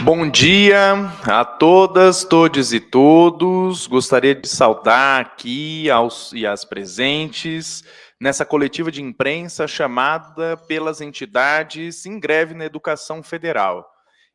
Bom dia a todas, todes e todos. Gostaria de saudar aqui aos e às presentes nessa coletiva de imprensa chamada pelas entidades em greve na educação federal.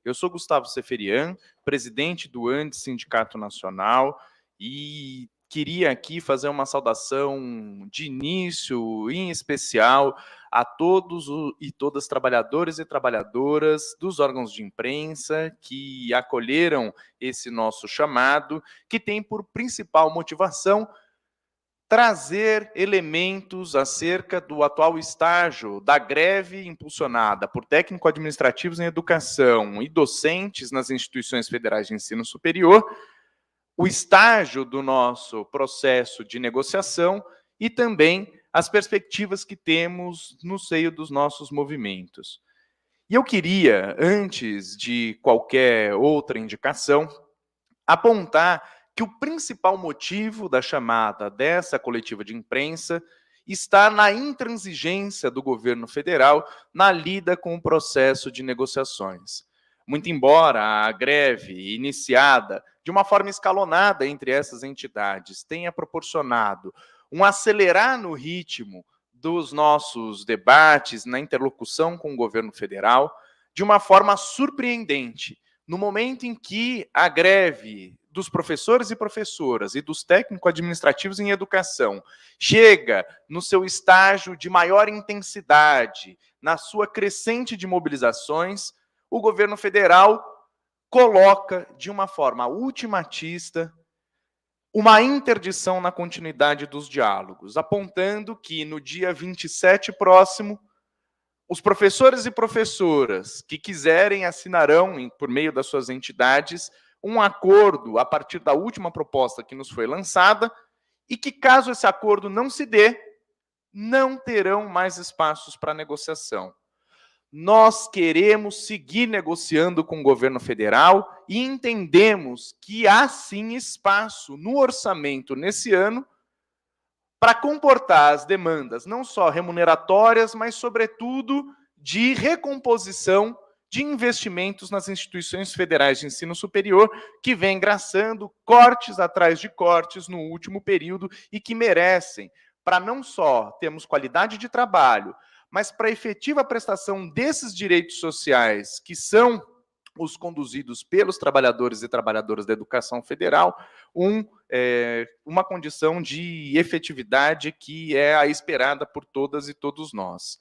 Eu sou Gustavo Seferian, presidente do ANDES Sindicato Nacional, e queria aqui fazer uma saudação de início, em especial, a todos e todas trabalhadores e trabalhadoras dos órgãos de imprensa que acolheram esse nosso chamado, que tem por principal motivação trazer elementos acerca do atual estágio da greve impulsionada por técnico-administrativos em educação e docentes nas instituições federais de ensino superior, o estágio do nosso processo de negociação e também as perspectivas que temos no seio dos nossos movimentos. E eu queria, antes de qualquer outra indicação, apontar que o principal motivo da chamada dessa coletiva de imprensa está na intransigência do governo federal na lida com o processo de negociações. Muito embora a greve iniciada de uma forma escalonada entre essas entidades tenha proporcionado um acelerar no ritmo dos nossos debates na interlocução com o governo federal, de uma forma surpreendente, no momento em que a greve dos professores e professoras e dos técnico-administrativos em educação chega no seu estágio de maior intensidade, na sua crescente de mobilizações, o governo federal coloca de uma forma ultimatista uma interdição na continuidade dos diálogos, apontando que no dia 27 próximo, os professores e professoras que quiserem assinarão, por meio das suas entidades, um acordo a partir da última proposta que nos foi lançada e que, caso esse acordo não se dê, não terão mais espaços para negociação. Nós queremos seguir negociando com o governo federal e entendemos que há sim espaço no orçamento nesse ano para comportar as demandas, não só remuneratórias, mas, sobretudo, de recomposição de investimentos nas instituições federais de ensino superior, que vem engraçando cortes atrás de cortes no último período e que merecem, para não só termos qualidade de trabalho, mas para a efetiva prestação desses direitos sociais, que são os conduzidos pelos trabalhadores e trabalhadoras da educação federal, uma condição de efetividade que é a esperada por todas e todos nós.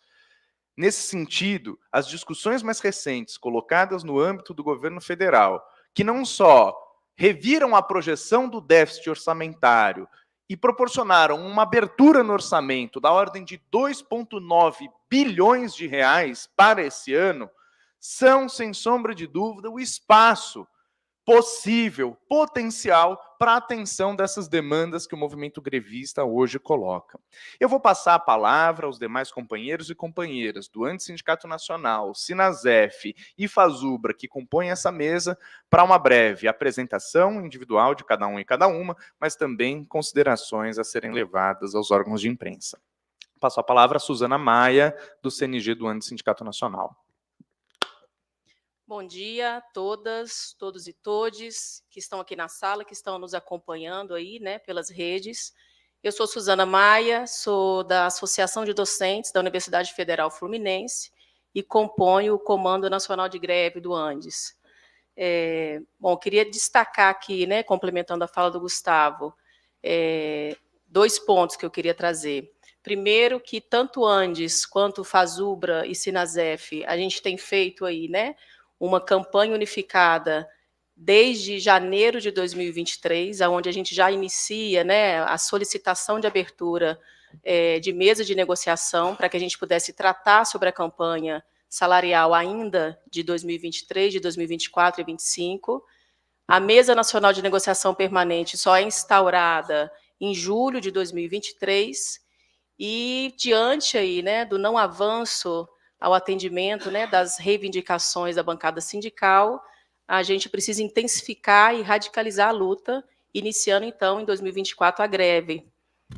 Nesse sentido, as discussões mais recentes colocadas no âmbito do governo federal, que não só reviram a projeção do déficit orçamentário e proporcionaram uma abertura no orçamento da ordem de 2,9 bilhões de reais para esse ano, são, sem sombra de dúvida, o espaço possível, potencial, para a atenção dessas demandas que o movimento grevista hoje coloca. Eu vou passar a palavra aos demais companheiros e companheiras do ANDES Sindicato Nacional, Sinasef e Fazubra, que compõem essa mesa, para uma breve apresentação individual de cada um e cada uma, mas também considerações a serem levadas aos órgãos de imprensa. Passo a palavra a Suzana Maia, do CNG do ANDES Sindicato Nacional. Bom dia a todas, todos e todes que estão aqui na sala, que estão nos acompanhando aí, né, pelas redes. Eu sou Suzana Maia, sou da Associação de Docentes da Universidade Federal Fluminense e componho o Comando Nacional de Greve do ANDES. Bom, queria destacar aqui, né, complementando a fala do Gustavo, 2 pontos que eu queria trazer. Primeiro, que tanto ANDES quanto Fazubra e Sinasef, a gente tem feito aí, né, uma campanha unificada desde janeiro de 2023, onde a gente já inicia, né, a solicitação de abertura de mesa de negociação para que a gente pudesse tratar sobre a campanha salarial ainda de 2023, de 2024 e 2025. A Mesa Nacional de Negociação Permanente só é instaurada em julho de 2023 e, diante aí, né, do não avanço ao atendimento, né, das reivindicações da bancada sindical, a gente precisa intensificar e radicalizar a luta, iniciando, então, em 2024, a greve,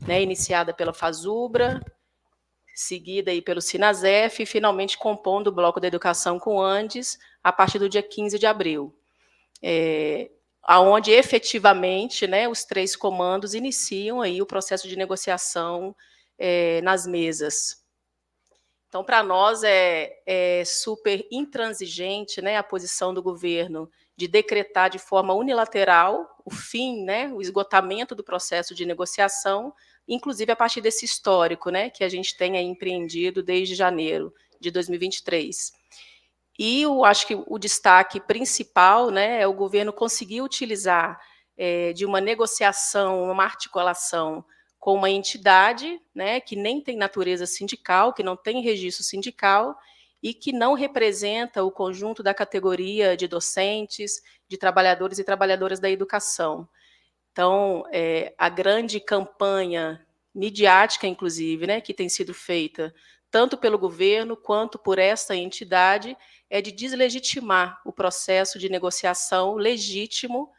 né, iniciada pela Fazubra, seguida aí pelo Sinasef, e finalmente compondo o Bloco da Educação com o ANDES, a partir do dia 15 de abril. aonde efetivamente, né, os 3 comandos iniciam aí o processo de negociação nas mesas. Então, para nós é super intransigente, né, a posição do governo de decretar de forma unilateral o fim, né, o esgotamento do processo de negociação, inclusive a partir desse histórico, né, que a gente tem aí empreendido desde janeiro de 2023. E eu acho que o destaque principal, né, é o governo conseguir utilizar de uma negociação, uma articulação com uma entidade, né, que nem tem natureza sindical, que não tem registro sindical e que não representa o conjunto da categoria de docentes, de trabalhadores e trabalhadoras da educação. Então, a grande campanha midiática, inclusive, né, que tem sido feita tanto pelo governo quanto por essa entidade, é de deslegitimar o processo de negociação legítimo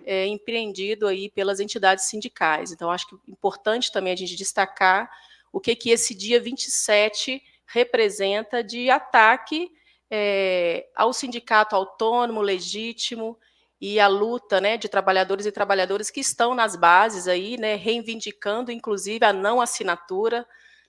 empreendido aí pelas entidades sindicais. Então, acho que é importante também a gente destacar o que esse dia 27 representa de ataque ao sindicato autônomo, legítimo, e a luta, né, de trabalhadores e trabalhadoras que estão nas bases aí, né, reivindicando, inclusive, a não assinatura,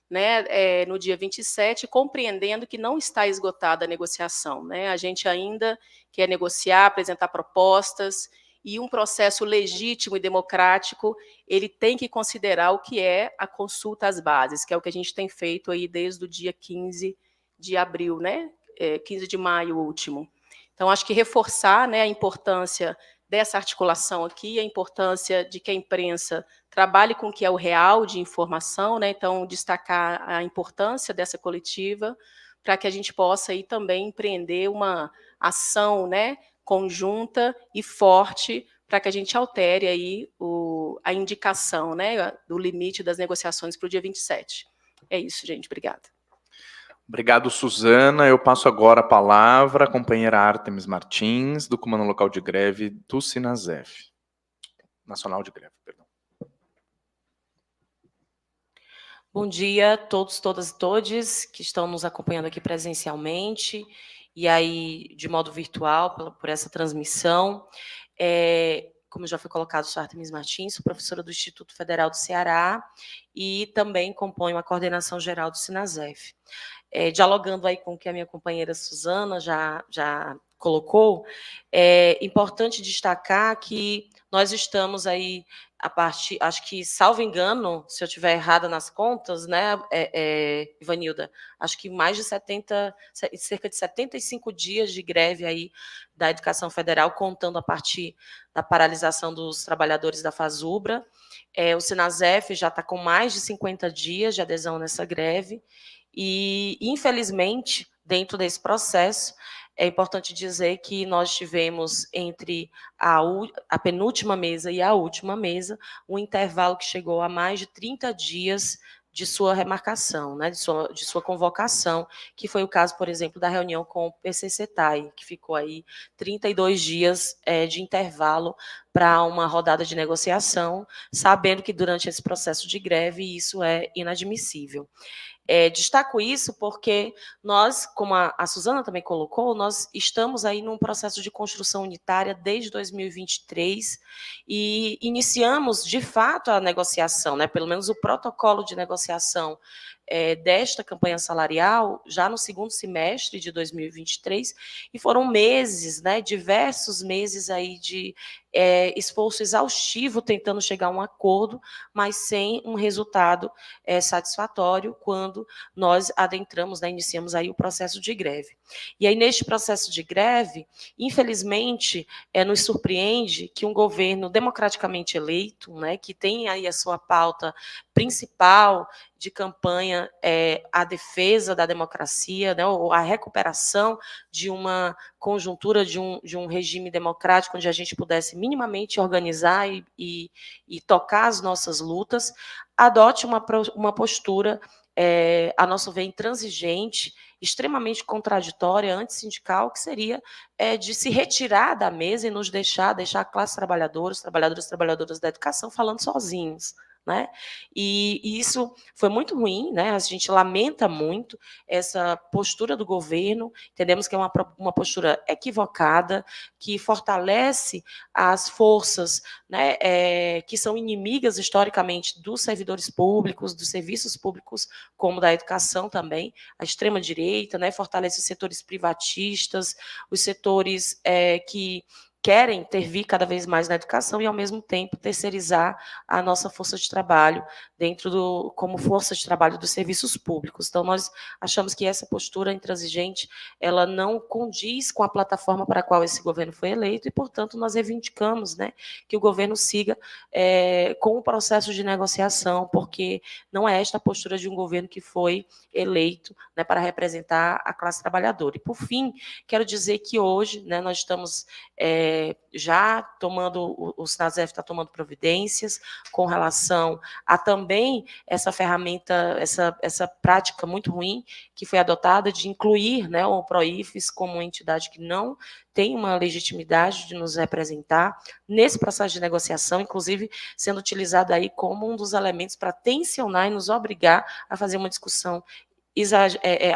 né, no dia 27, compreendendo que não está esgotada a negociação, né? A gente ainda quer negociar, apresentar propostas, e um processo legítimo e democrático, ele tem que considerar o que é a consulta às bases, que é o que a gente tem feito aí desde o dia 15 de abril, né? 15 de maio último. Então, acho que reforçar, né, a importância dessa articulação aqui, a importância de que a imprensa trabalhe com o que é o real de informação, né? Então, destacar a importância dessa coletiva para que a gente possa aí também empreender uma ação, né, conjunta e forte para que a gente altere aí a indicação, né, do limite das negociações para o dia 27. É isso, gente. Obrigada. Obrigado, Suzana. Eu passo agora a palavra à companheira Artemis Martins, do Comando Local de Greve do Sinasef. Nacional de Greve, perdão. Bom dia a todos, todas e todes que estão nos acompanhando aqui presencialmente e aí de modo virtual por essa transmissão. Como já foi colocado, sou Artemis Martins, sou professora do Instituto Federal do Ceará e também componho a coordenação geral do Sinasef. Dialogando aí com o que a minha companheira Suzana já colocou, é importante destacar que nós estamos aí, acho que, salvo engano, se eu estiver errada nas contas, né, Ivanilda, acho que mais de cerca de 75 dias de greve aí da Educação Federal, contando a partir da paralisação dos trabalhadores da Fazubra. O Sinasef já está com mais de 50 dias de adesão nessa greve, e, infelizmente, dentro desse processo, é importante dizer que nós tivemos entre a penúltima mesa e a última mesa um intervalo que chegou a mais de 30 dias de sua remarcação, né, de sua convocação, que foi o caso, por exemplo, da reunião com o PCCTAI, que ficou aí 32 dias de intervalo para uma rodada de negociação, sabendo que durante esse processo de greve isso é inadmissível. Destaco isso porque nós, como a Suzana também colocou, nós estamos aí num processo de construção unitária desde 2023 e iniciamos, de fato, a negociação, né, pelo menos o protocolo de negociação desta campanha salarial já no segundo semestre de 2023, e foram meses, né, diversos meses aí de esforço exaustivo tentando chegar a um acordo, mas sem um resultado satisfatório quando nós adentramos, né, iniciamos aí o processo de greve. E aí, neste processo de greve, infelizmente, nos surpreende que um governo democraticamente eleito, né, que tem aí a sua pauta principal de campanha a defesa da democracia, né, ou a recuperação de uma conjuntura de um regime democrático onde a gente pudesse minimamente organizar e tocar as nossas lutas, adote uma postura, a nosso ver, intransigente, extremamente contraditória, antissindical, que seria de se retirar da mesa e nos deixar a classe trabalhadora, os trabalhadores e trabalhadoras da educação falando sozinhos, né? E isso foi muito ruim, né? A gente lamenta muito essa postura do governo, entendemos que é uma postura equivocada, que fortalece as forças, né, que são inimigas historicamente dos servidores públicos, dos serviços públicos, como da educação também, a extrema-direita, né, fortalece os setores privatistas, os setores que querem intervir cada vez mais na educação e, ao mesmo tempo, terceirizar a nossa força de trabalho como força de trabalho dos serviços públicos. Então, nós achamos que essa postura intransigente, ela não condiz com a plataforma para a qual esse governo foi eleito e, portanto, nós reivindicamos, né, que o governo siga com o processo de negociação, porque não é esta a postura de um governo que foi eleito, né, para representar a classe trabalhadora. E, por fim, quero dizer que hoje, né, nós estamos já tomando, o SINASEF está tomando providências com relação a também essa ferramenta, essa prática muito ruim que foi adotada de incluir, né, o PROIFES como uma entidade que não tem uma legitimidade de nos representar nesse processo de negociação, inclusive sendo utilizado aí como um dos elementos para tensionar e nos obrigar a fazer uma discussão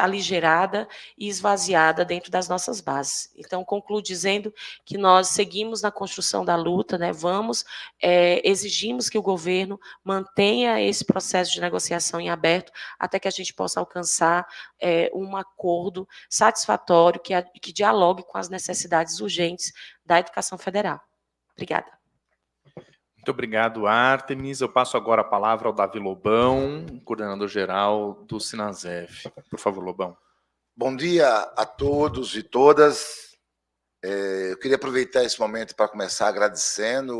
aligerada e esvaziada dentro das nossas bases. Então, concluo dizendo que nós seguimos na construção da luta, né, exigimos que o governo mantenha esse processo de negociação em aberto até que a gente possa alcançar um acordo satisfatório que dialogue com as necessidades urgentes da educação federal. Obrigada. Muito obrigado, Ártemis. Eu passo agora a palavra ao Davi Lobão, coordenador-geral do SINASEF. Por favor, Lobão. Bom dia a todos e todas. Eu queria aproveitar esse momento para começar agradecendo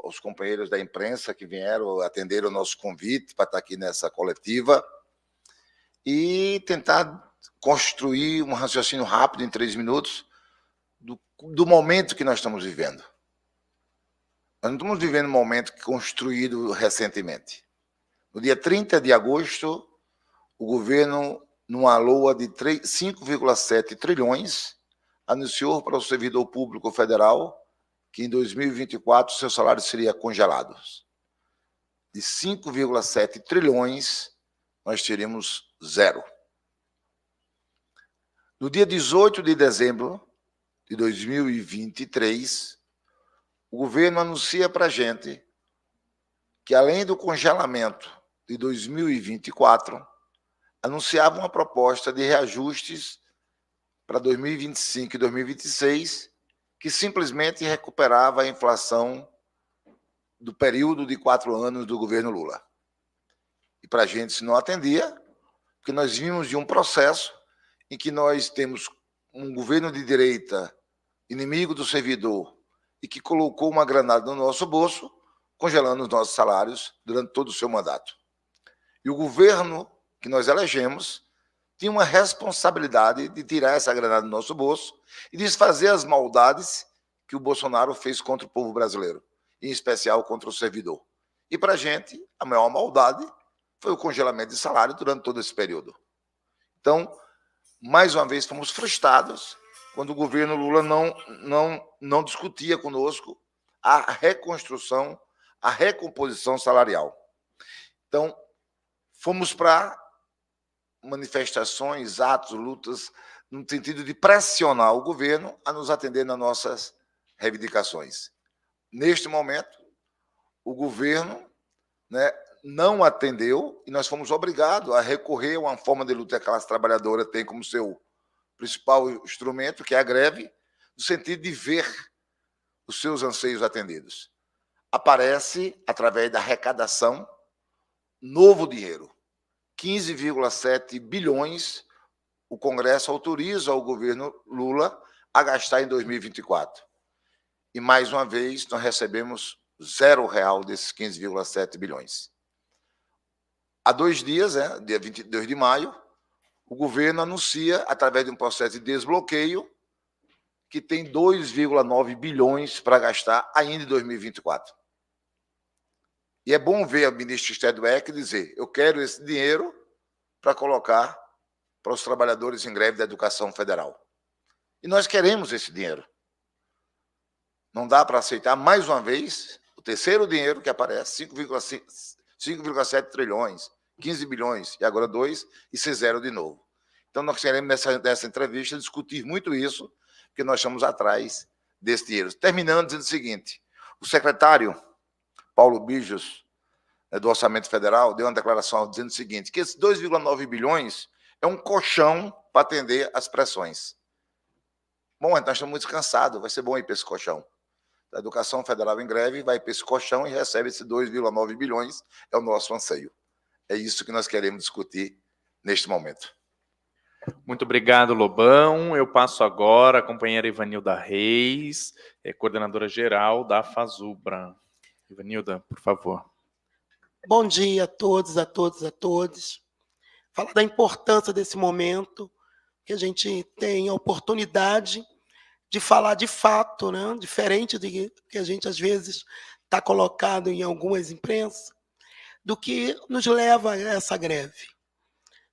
aos companheiros da imprensa que vieram atender o nosso convite para estar aqui nessa coletiva e tentar construir um raciocínio rápido em 3 minutos do momento que nós estamos vivendo. Nós não estamos vivendo um momento construído recentemente. No dia 30 de agosto, o governo, numa LOA de 5,7 trilhões, anunciou para o servidor público federal que em 2024 seu salário seria congelado. De 5,7 trilhões, nós teríamos 0. No dia 18 de dezembro de 2023, o governo anuncia para a gente que, além do congelamento de 2024, anunciava uma proposta de reajustes para 2025 e 2026, que simplesmente recuperava a inflação do período de 4 anos do governo Lula. E para a gente isso não atendia, porque nós vimos de um processo em que nós temos um governo de direita inimigo do servidor e que colocou uma granada no nosso bolso, congelando os nossos salários durante todo o seu mandato. E o governo que nós elegemos tinha uma responsabilidade de tirar essa granada do nosso bolso e desfazer as maldades que o Bolsonaro fez contra o povo brasileiro, em especial contra o servidor. E, para a gente, a maior maldade foi o congelamento de salário durante todo esse período. Então, mais uma vez, fomos frustrados quando o governo Lula não discutia conosco a reconstrução, a recomposição salarial. Então, fomos para manifestações, atos, lutas, no sentido de pressionar o governo a nos atender nas nossas reivindicações. Neste momento, o governo, né, não atendeu e nós fomos obrigados a recorrer a uma forma de luta que a classe trabalhadora tem como seu principal instrumento, que é a greve, no sentido de ver os seus anseios atendidos. Aparece, através da arrecadação, novo dinheiro. 15,7 bilhões o Congresso autoriza ao governo Lula a gastar em 2024. E, mais uma vez, nós recebemos R$0 desses 15,7 bilhões. Há 2 dias, dia 22 de maio, o governo anuncia, através de um processo de desbloqueio, que tem 2,9 bilhões para gastar ainda em 2024. E é bom ver a ministra Stedweck dizer: eu quero esse dinheiro para colocar para os trabalhadores em greve da educação federal. E nós queremos esse dinheiro. Não dá para aceitar, mais uma vez, o terceiro dinheiro que aparece, 5,7 trilhões, 15 bilhões, e agora 2, e ser zero de novo. Então, nós queremos, nessa entrevista, discutir muito isso, porque nós estamos atrás desse dinheiro. Terminando, dizendo o seguinte, o secretário Paulo Bijos, do Orçamento Federal, deu uma declaração dizendo o seguinte, que esses 2,9 bilhões é um colchão para atender as pressões. Bom, então nós estamos muito cansados, vai ser bom ir para esse colchão. A Educação Federal em greve vai para esse colchão e recebe esses 2,9 bilhões, é o nosso anseio. É isso que nós queremos discutir neste momento. Muito obrigado, Lobão. Eu passo agora a companheira Ivanilda Reis, coordenadora geral da FASUBRA. Ivanilda, por favor. Bom dia a todos, a todos. Falar da importância desse momento, que a gente tem a oportunidade de falar de fato, né? Diferente do que a gente, às vezes, está colocado em algumas imprensas, do que nos leva a essa greve.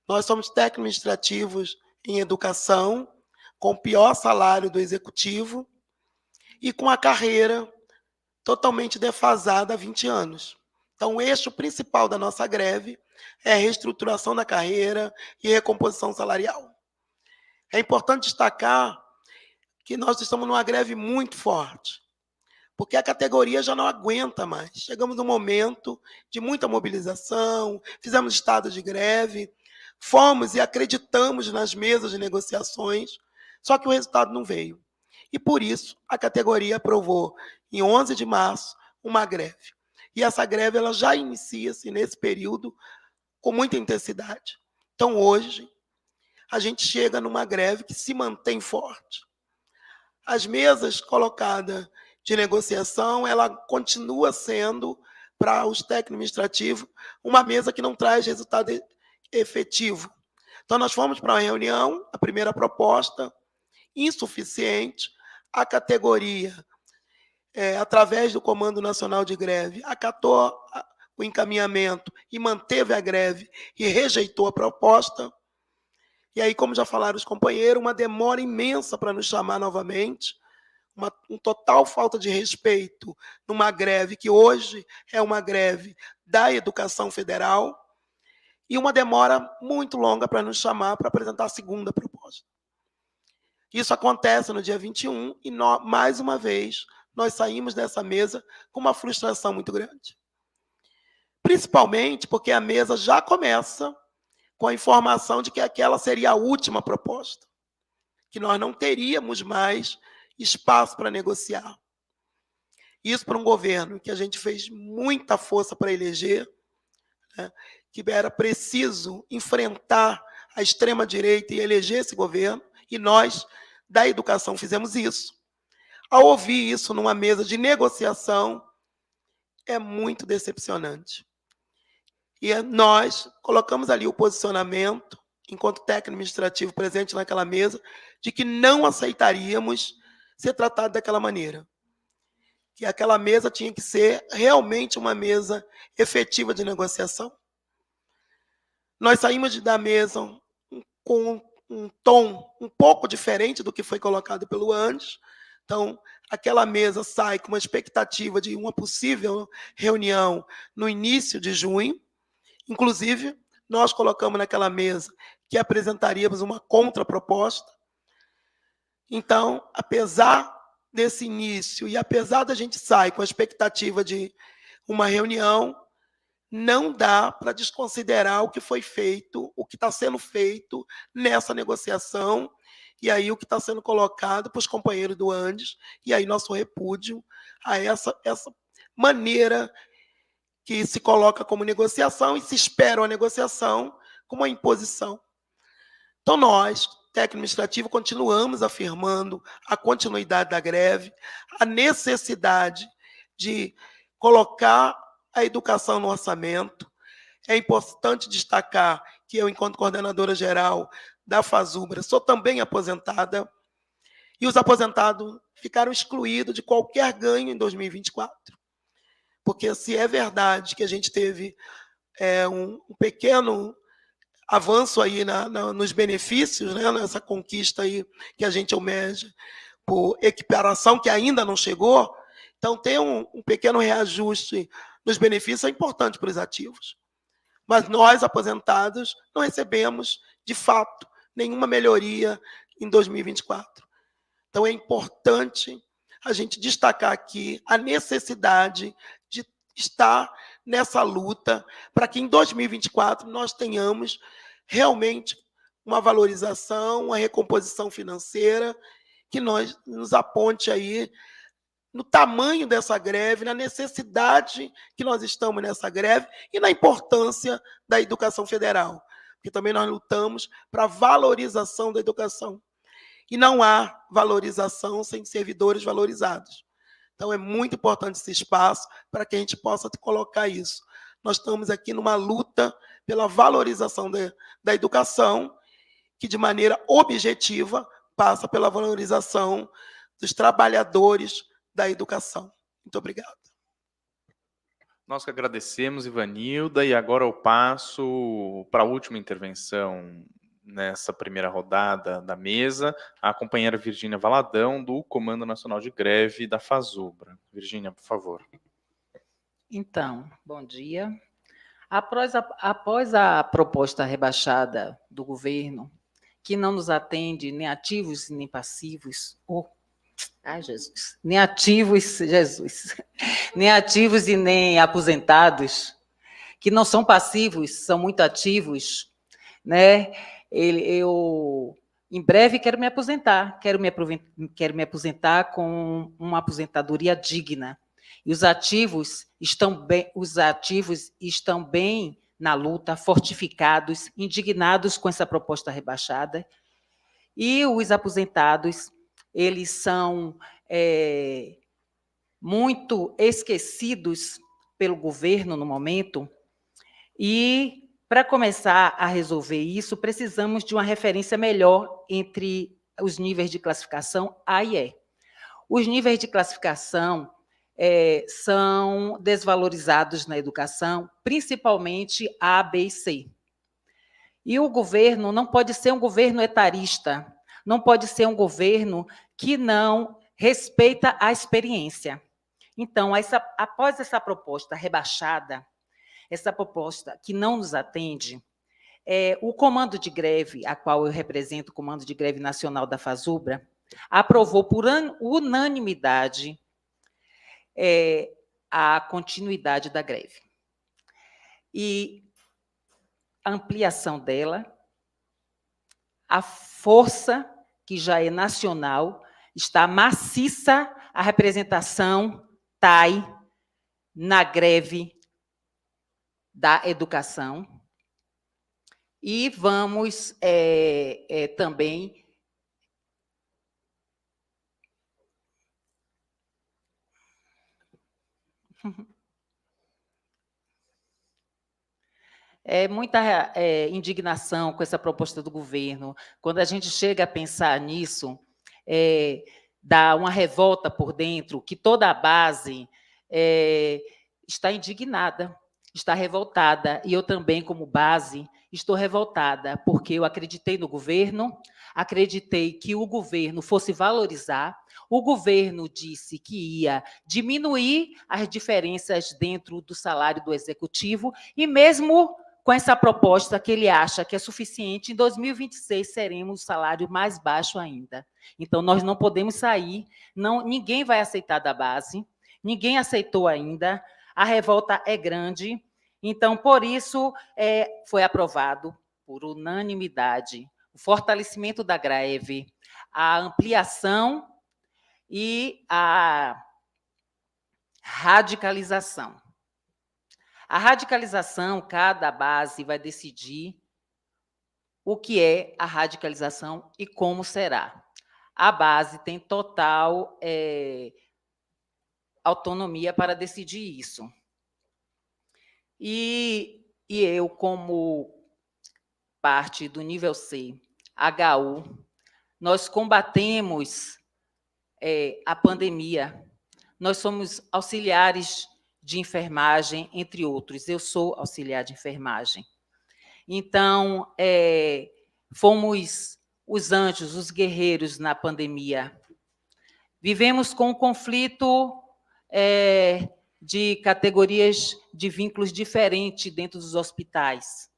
Nós somos técnicos administrativos em educação, com o pior salário do executivo e com a carreira totalmente defasada há 20 anos. Então, o eixo principal da nossa greve é a reestruturação da carreira e recomposição salarial. É importante destacar que nós estamos numa greve muito forte, porque a categoria já não aguenta mais. Chegamos num momento de muita mobilização, fizemos estado de greve, fomos e acreditamos nas mesas de negociações, só que o resultado não veio. E, por isso, a categoria aprovou, em 11 de março, uma greve. E essa greve ela já inicia-se nesse período com muita intensidade. Então, hoje, a gente chega numa greve que se mantém forte. As mesas colocadas de negociação, ela continua sendo, para os técnicos administrativos, uma mesa que não traz resultado efetivo. Então, nós fomos para uma reunião, a primeira proposta, insuficiente, a categoria, através do Comando Nacional de Greve, acatou o encaminhamento e manteve a greve e rejeitou a proposta. E aí, como já falaram os companheiros, uma demora imensa para nos chamar novamente, uma total falta de respeito numa greve que hoje é uma greve da educação federal, e uma demora muito longa para nos chamar para apresentar a segunda proposta. Isso acontece no dia 21 e, mais uma vez, nós saímos dessa mesa com uma frustração muito grande. Principalmente porque a mesa já começa com a informação de que aquela seria a última proposta, que nós não teríamos mais espaço para negociar. Isso para um governo que a gente fez muita força para eleger, né, que era preciso enfrentar a extrema-direita e eleger esse governo, e nós, da educação, fizemos isso. Ao ouvir isso numa mesa de negociação, é muito decepcionante. E nós colocamos ali o posicionamento, enquanto técnico administrativo presente naquela mesa, de que não aceitaríamos ser tratado daquela maneira. Que aquela mesa tinha que ser realmente uma mesa efetiva de negociação. Nós saímos da mesa com um tom um pouco diferente do que foi colocado pelo Andes. Então, aquela mesa sai com uma expectativa de uma possível reunião no início de junho. Inclusive, nós colocamos naquela mesa que apresentaríamos uma contraproposta. Então, apesar desse início e apesar da gente sair com a expectativa de uma reunião, não dá para desconsiderar o que foi feito, o que está sendo feito nessa negociação, e aí o que está sendo colocado para os companheiros do Andes, e aí nosso repúdio a essa maneira que se coloca como negociação e se espera uma negociação como uma imposição. Então, nós, técnico administrativo, continuamos afirmando a continuidade da greve, a necessidade de colocar a educação no orçamento. É importante destacar que eu, enquanto coordenadora geral da FASUBRA, sou também aposentada, e os aposentados ficaram excluídos de qualquer ganho em 2024. Porque se é verdade que a gente teve um pequeno avanço aí nos benefícios, né, nessa conquista aí que a gente almeja por equiparação, que ainda não chegou, então tem um pequeno reajuste nos benefícios é importante para os ativos. Mas nós, aposentados, não recebemos, de fato, nenhuma melhoria em 2024. Então, é importante a gente destacar aqui a necessidade de estar nessa luta para que em 2024 nós tenhamos realmente uma valorização, uma recomposição financeira que nos aponte aí no tamanho dessa greve, na necessidade que nós estamos nessa greve e na importância da educação federal, porque também nós lutamos para a valorização da educação. E não há valorização sem servidores valorizados. Então, é muito importante esse espaço para que a gente possa colocar isso. Nós estamos aqui numa luta pela valorização da educação, que, de maneira objetiva, passa pela valorização dos trabalhadores da educação. Muito obrigado. Nós que agradecemos, Ivanilda, e agora eu passo para a última intervenção nessa primeira rodada da mesa, a companheira Virgínia Valadão, do Comando Nacional de Greve da FASUBRA. Virgínia, por favor. Então, bom dia. Após a proposta rebaixada do governo, que não nos atende nem ativos nem passivos, nem ativos, Jesus, nem ativos e nem aposentados, que não são passivos, são muito ativos, né? Eu, em breve, quero me aposentar, quero me aposentar com uma aposentadoria digna. E os ativos estão bem na luta, fortificados, indignados com essa proposta rebaixada. E os aposentados, eles são muito esquecidos pelo governo no momento. E, para começar a resolver isso, precisamos de uma referência melhor entre os níveis de classificação A e E. Os níveis de classificação são desvalorizados na educação, principalmente A, B e C. E o governo não pode ser um governo etarista, não pode ser um governo que não respeita a experiência. Então, após essa proposta rebaixada, essa proposta que não nos atende, o Comando de Greve, a qual eu represento, o Comando de Greve Nacional da FASUBRA, aprovou por unanimidade a continuidade da greve. E a ampliação dela, a força, que já é nacional, está maciça a representação TAI na greve da educação. E vamos também muita indignação com essa proposta do governo. Quando a gente chega a pensar nisso, dá uma revolta por dentro, que toda a base está indignada, está revoltada. E eu também, como base, estou revoltada, porque eu acreditei no governo, acreditei que o governo fosse valorizar. O governo disse que ia diminuir as diferenças dentro do salário do executivo, e mesmo com essa proposta que ele acha que é suficiente, em 2026 seremos o salário mais baixo ainda. Então, nós não podemos sair, ninguém vai aceitar da base, ninguém aceitou ainda, a revolta é grande. Então, por isso, foi aprovado, por unanimidade, o fortalecimento da greve, a ampliação e a radicalização. A radicalização, cada base vai decidir o que é a radicalização e como será. A base tem total autonomia para decidir isso. E eu, como parte do nível C, HU, nós combatemos a pandemia. Nós somos auxiliares de enfermagem, entre outros. Eu sou auxiliar de enfermagem. Então, fomos os anjos, os guerreiros na pandemia. Vivemos com um conflito de categorias de vínculos diferentes dentro dos hospitais.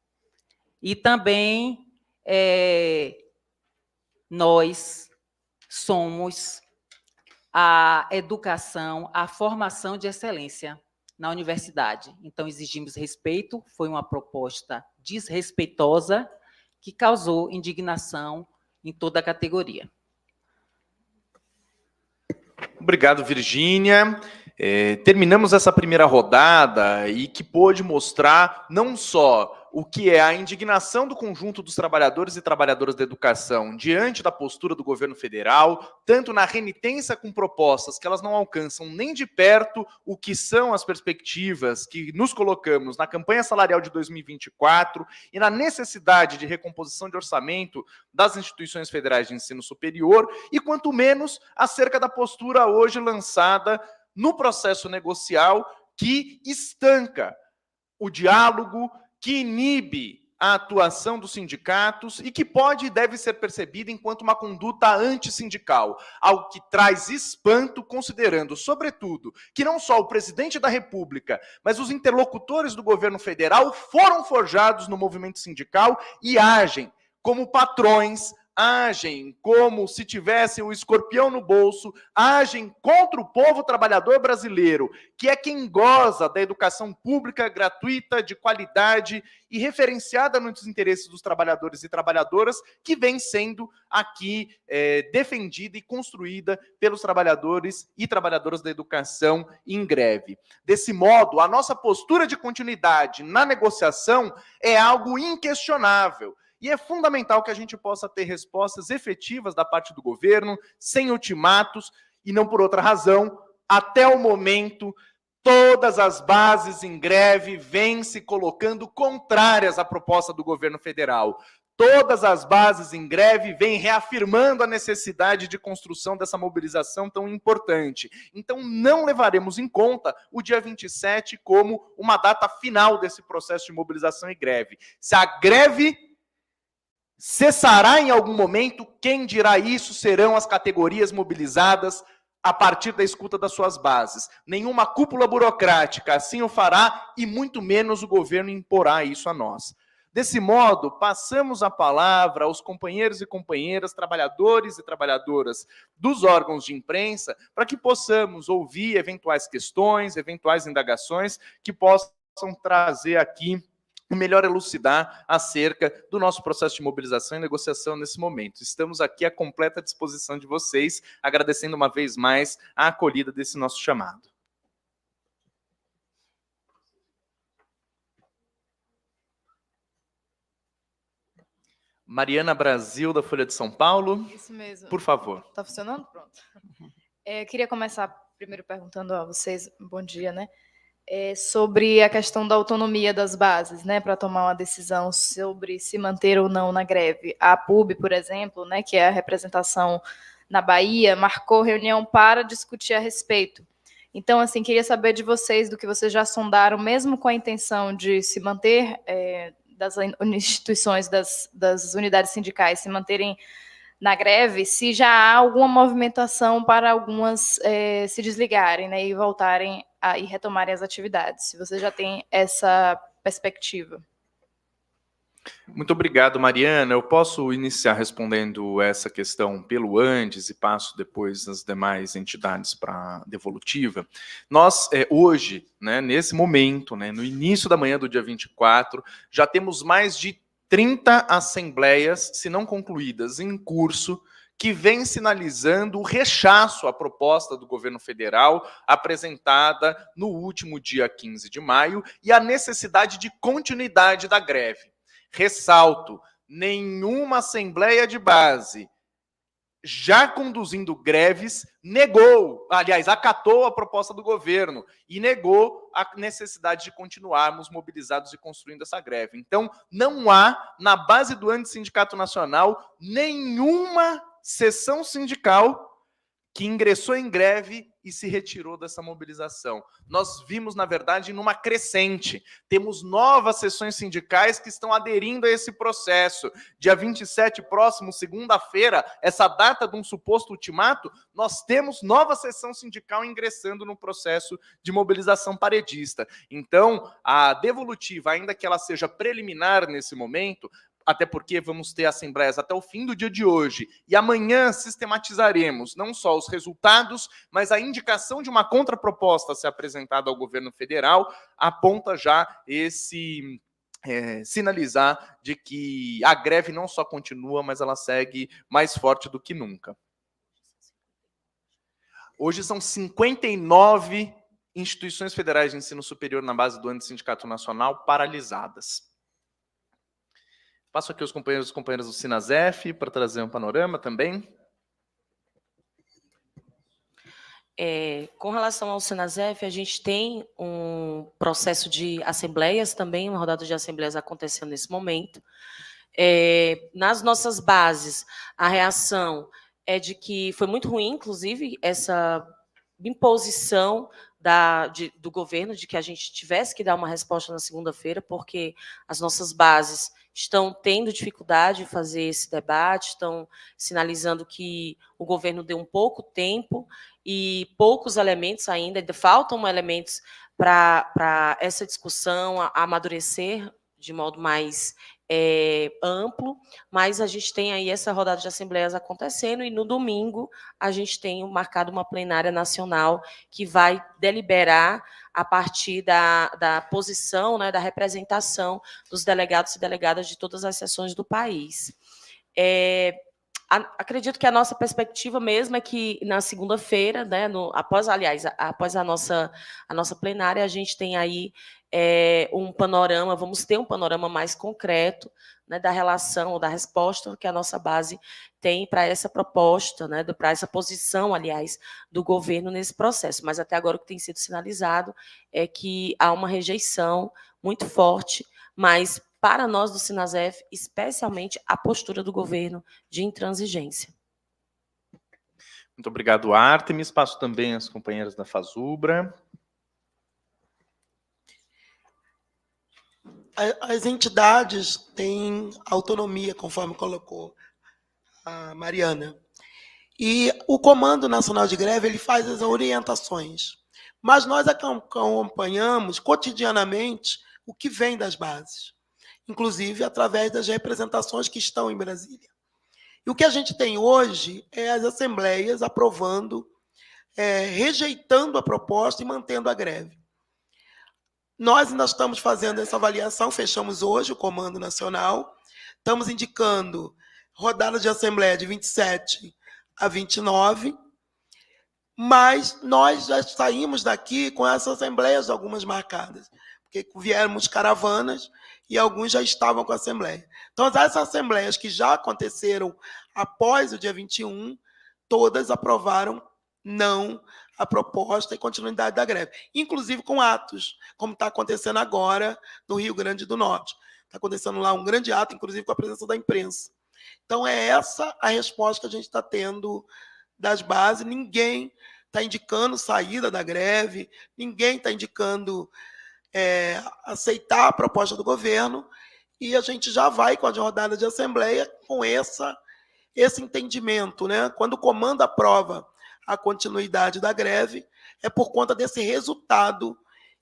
E também nós somos a educação, a formação de excelência na universidade. Então, exigimos respeito, foi uma proposta desrespeitosa que causou indignação em toda a categoria. Obrigado, Virgínia. Terminamos essa primeira rodada e que pôde mostrar não só o que é a indignação do conjunto dos trabalhadores e trabalhadoras da educação diante da postura do governo federal, tanto na renitência com propostas que elas não alcançam nem de perto o que são as perspectivas que nos colocamos na campanha salarial de 2024 e na necessidade de recomposição de orçamento das instituições federais de ensino superior, e quanto menos acerca da postura hoje lançada no processo negocial que estanca o diálogo, que inibe a atuação dos sindicatos e que pode e deve ser percebida enquanto uma conduta antissindical, algo que traz espanto, considerando, sobretudo, que não só o presidente da República, mas os interlocutores do governo federal foram forjados no movimento sindical e agem como patrões, agem como se tivessem o escorpião no bolso, agem contra o povo trabalhador brasileiro, que é quem goza da educação pública gratuita, de qualidade e referenciada nos interesses dos trabalhadores e trabalhadoras, que vem sendo aqui defendida e construída pelos trabalhadores e trabalhadoras da educação em greve. Desse modo, a nossa postura de continuidade na negociação é algo inquestionável. E é fundamental que a gente possa ter respostas efetivas da parte do governo, sem ultimatos, e não por outra razão. Até o momento, todas as bases em greve vêm se colocando contrárias à proposta do governo federal. Todas as bases em greve vêm reafirmando a necessidade de construção dessa mobilização tão importante. Então, não levaremos em conta o dia 27 como uma data final desse processo de mobilização e greve. Se a greve cessará em algum momento, quem dirá isso serão as categorias mobilizadas a partir da escuta das suas bases. Nenhuma cúpula burocrática assim o fará e muito menos o governo imporá isso a nós. Desse modo, passamos a palavra aos companheiros e companheiras, trabalhadores e trabalhadoras dos órgãos de imprensa, para que possamos ouvir eventuais questões, eventuais indagações que possam trazer aqui melhor elucidar acerca do nosso processo de mobilização e negociação nesse momento. Estamos aqui à completa disposição de vocês, agradecendo uma vez mais a acolhida desse nosso chamado. Mariana Brasil, da Folha de São Paulo. Isso mesmo. Por favor. Tá funcionando? Pronto. Queria começar primeiro perguntando a vocês, bom dia, né? Sobre a questão da autonomia das bases, né, para tomar uma decisão sobre se manter ou não na greve. A PUB, por exemplo, né, que é a representação na Bahia, marcou reunião para discutir a respeito. Então, assim, queria saber de vocês, do que vocês já sondaram, mesmo com a intenção de se manter, das instituições, das unidades sindicais se manterem na greve, se já há alguma movimentação para algumas se desligarem, né, e voltarem e retomarem as atividades, se você já tem essa perspectiva. Muito obrigado, Mariana. Eu posso iniciar respondendo essa questão pelo Andes e passo depois as demais entidades para a devolutiva. Nós, hoje, né, nesse momento, né, no início da manhã do dia 24, já temos mais de 30 assembleias, se não concluídas, em curso, que vem sinalizando o rechaço à proposta do governo federal apresentada no último dia 15 de maio e a necessidade de continuidade da greve. Ressalto, nenhuma assembleia de base já conduzindo greves negou, aliás, acatou a proposta do governo e negou a necessidade de continuarmos mobilizados e construindo essa greve. Então, não há, na base do Antissindicato Nacional, nenhuma seção sindical que ingressou em greve e se retirou dessa mobilização. Nós vimos, na verdade, numa crescente. Temos novas seções sindicais que estão aderindo a esse processo. Dia 27, próximo, segunda-feira, essa data de um suposto ultimato, nós temos nova seção sindical ingressando no processo de mobilização paredista. Então, a devolutiva, ainda que ela seja preliminar nesse momento, até porque vamos ter assembleias até o fim do dia de hoje, e amanhã sistematizaremos não só os resultados, mas a indicação de uma contraproposta a ser apresentada ao governo federal, aponta já esse sinalizar de que a greve não só continua, mas ela segue mais forte do que nunca. Hoje são 59 instituições federais de ensino superior na base do Antissindicato Nacional paralisadas. Passo aqui os companheiros e companheiras do Sinasef para trazer um panorama também. Com relação ao Sinasef, a gente tem um processo de assembleias também, uma rodada de assembleias acontecendo nesse momento. Nas nossas bases, a reação é de que foi muito ruim, inclusive, essa imposição do governo de que a gente tivesse que dar uma resposta na segunda-feira, porque as nossas bases estão tendo dificuldade de fazer esse debate, estão sinalizando que o governo deu um pouco tempo e poucos elementos ainda faltam elementos para essa discussão amadurecer de modo mais amplo, mas a gente tem aí essa rodada de assembleias acontecendo e no domingo a gente tem marcado uma plenária nacional que vai deliberar a partir da posição, né, da representação dos delegados e delegadas de todas as seções do país. Acredito que a nossa perspectiva mesmo é que na segunda-feira, né, após a nossa plenária, a gente tem aí um panorama, vamos ter um panorama mais concreto, né, da relação, ou da resposta que a nossa base tem para essa proposta, né, para essa posição, aliás, do governo nesse processo. Mas até agora o que tem sido sinalizado é que há uma rejeição muito forte, mas para nós do Sinasef, especialmente a postura do governo de intransigência. Muito obrigado, Ártemis. Passo também às companheiras da Fazubra. As entidades têm autonomia, conforme colocou a Mariana. E o Comando Nacional de Greve ele faz as orientações. Mas nós acompanhamos cotidianamente o que vem das bases, inclusive através das representações que estão em Brasília. E o que a gente tem hoje é as assembleias aprovando, rejeitando a proposta e mantendo a greve. Nós ainda estamos fazendo essa avaliação, fechamos hoje o Comando Nacional, estamos indicando rodada de assembleia de 27 a 29, mas nós já saímos daqui com essas assembleias algumas marcadas, porque viemos caravanas e alguns já estavam com a assembleia. Então, essas assembleias que já aconteceram após o dia 21, todas aprovaram não a proposta e continuidade da greve, inclusive com atos, como está acontecendo agora no Rio Grande do Norte. Está acontecendo lá um grande ato, inclusive com a presença da imprensa. Então, é essa a resposta que a gente está tendo das bases. Ninguém está indicando saída da greve, ninguém está indicando aceitar a proposta do governo, e a gente já vai com a rodada de assembleia com esse entendimento, né? Quando o comando aprova a continuidade da greve, é por conta desse resultado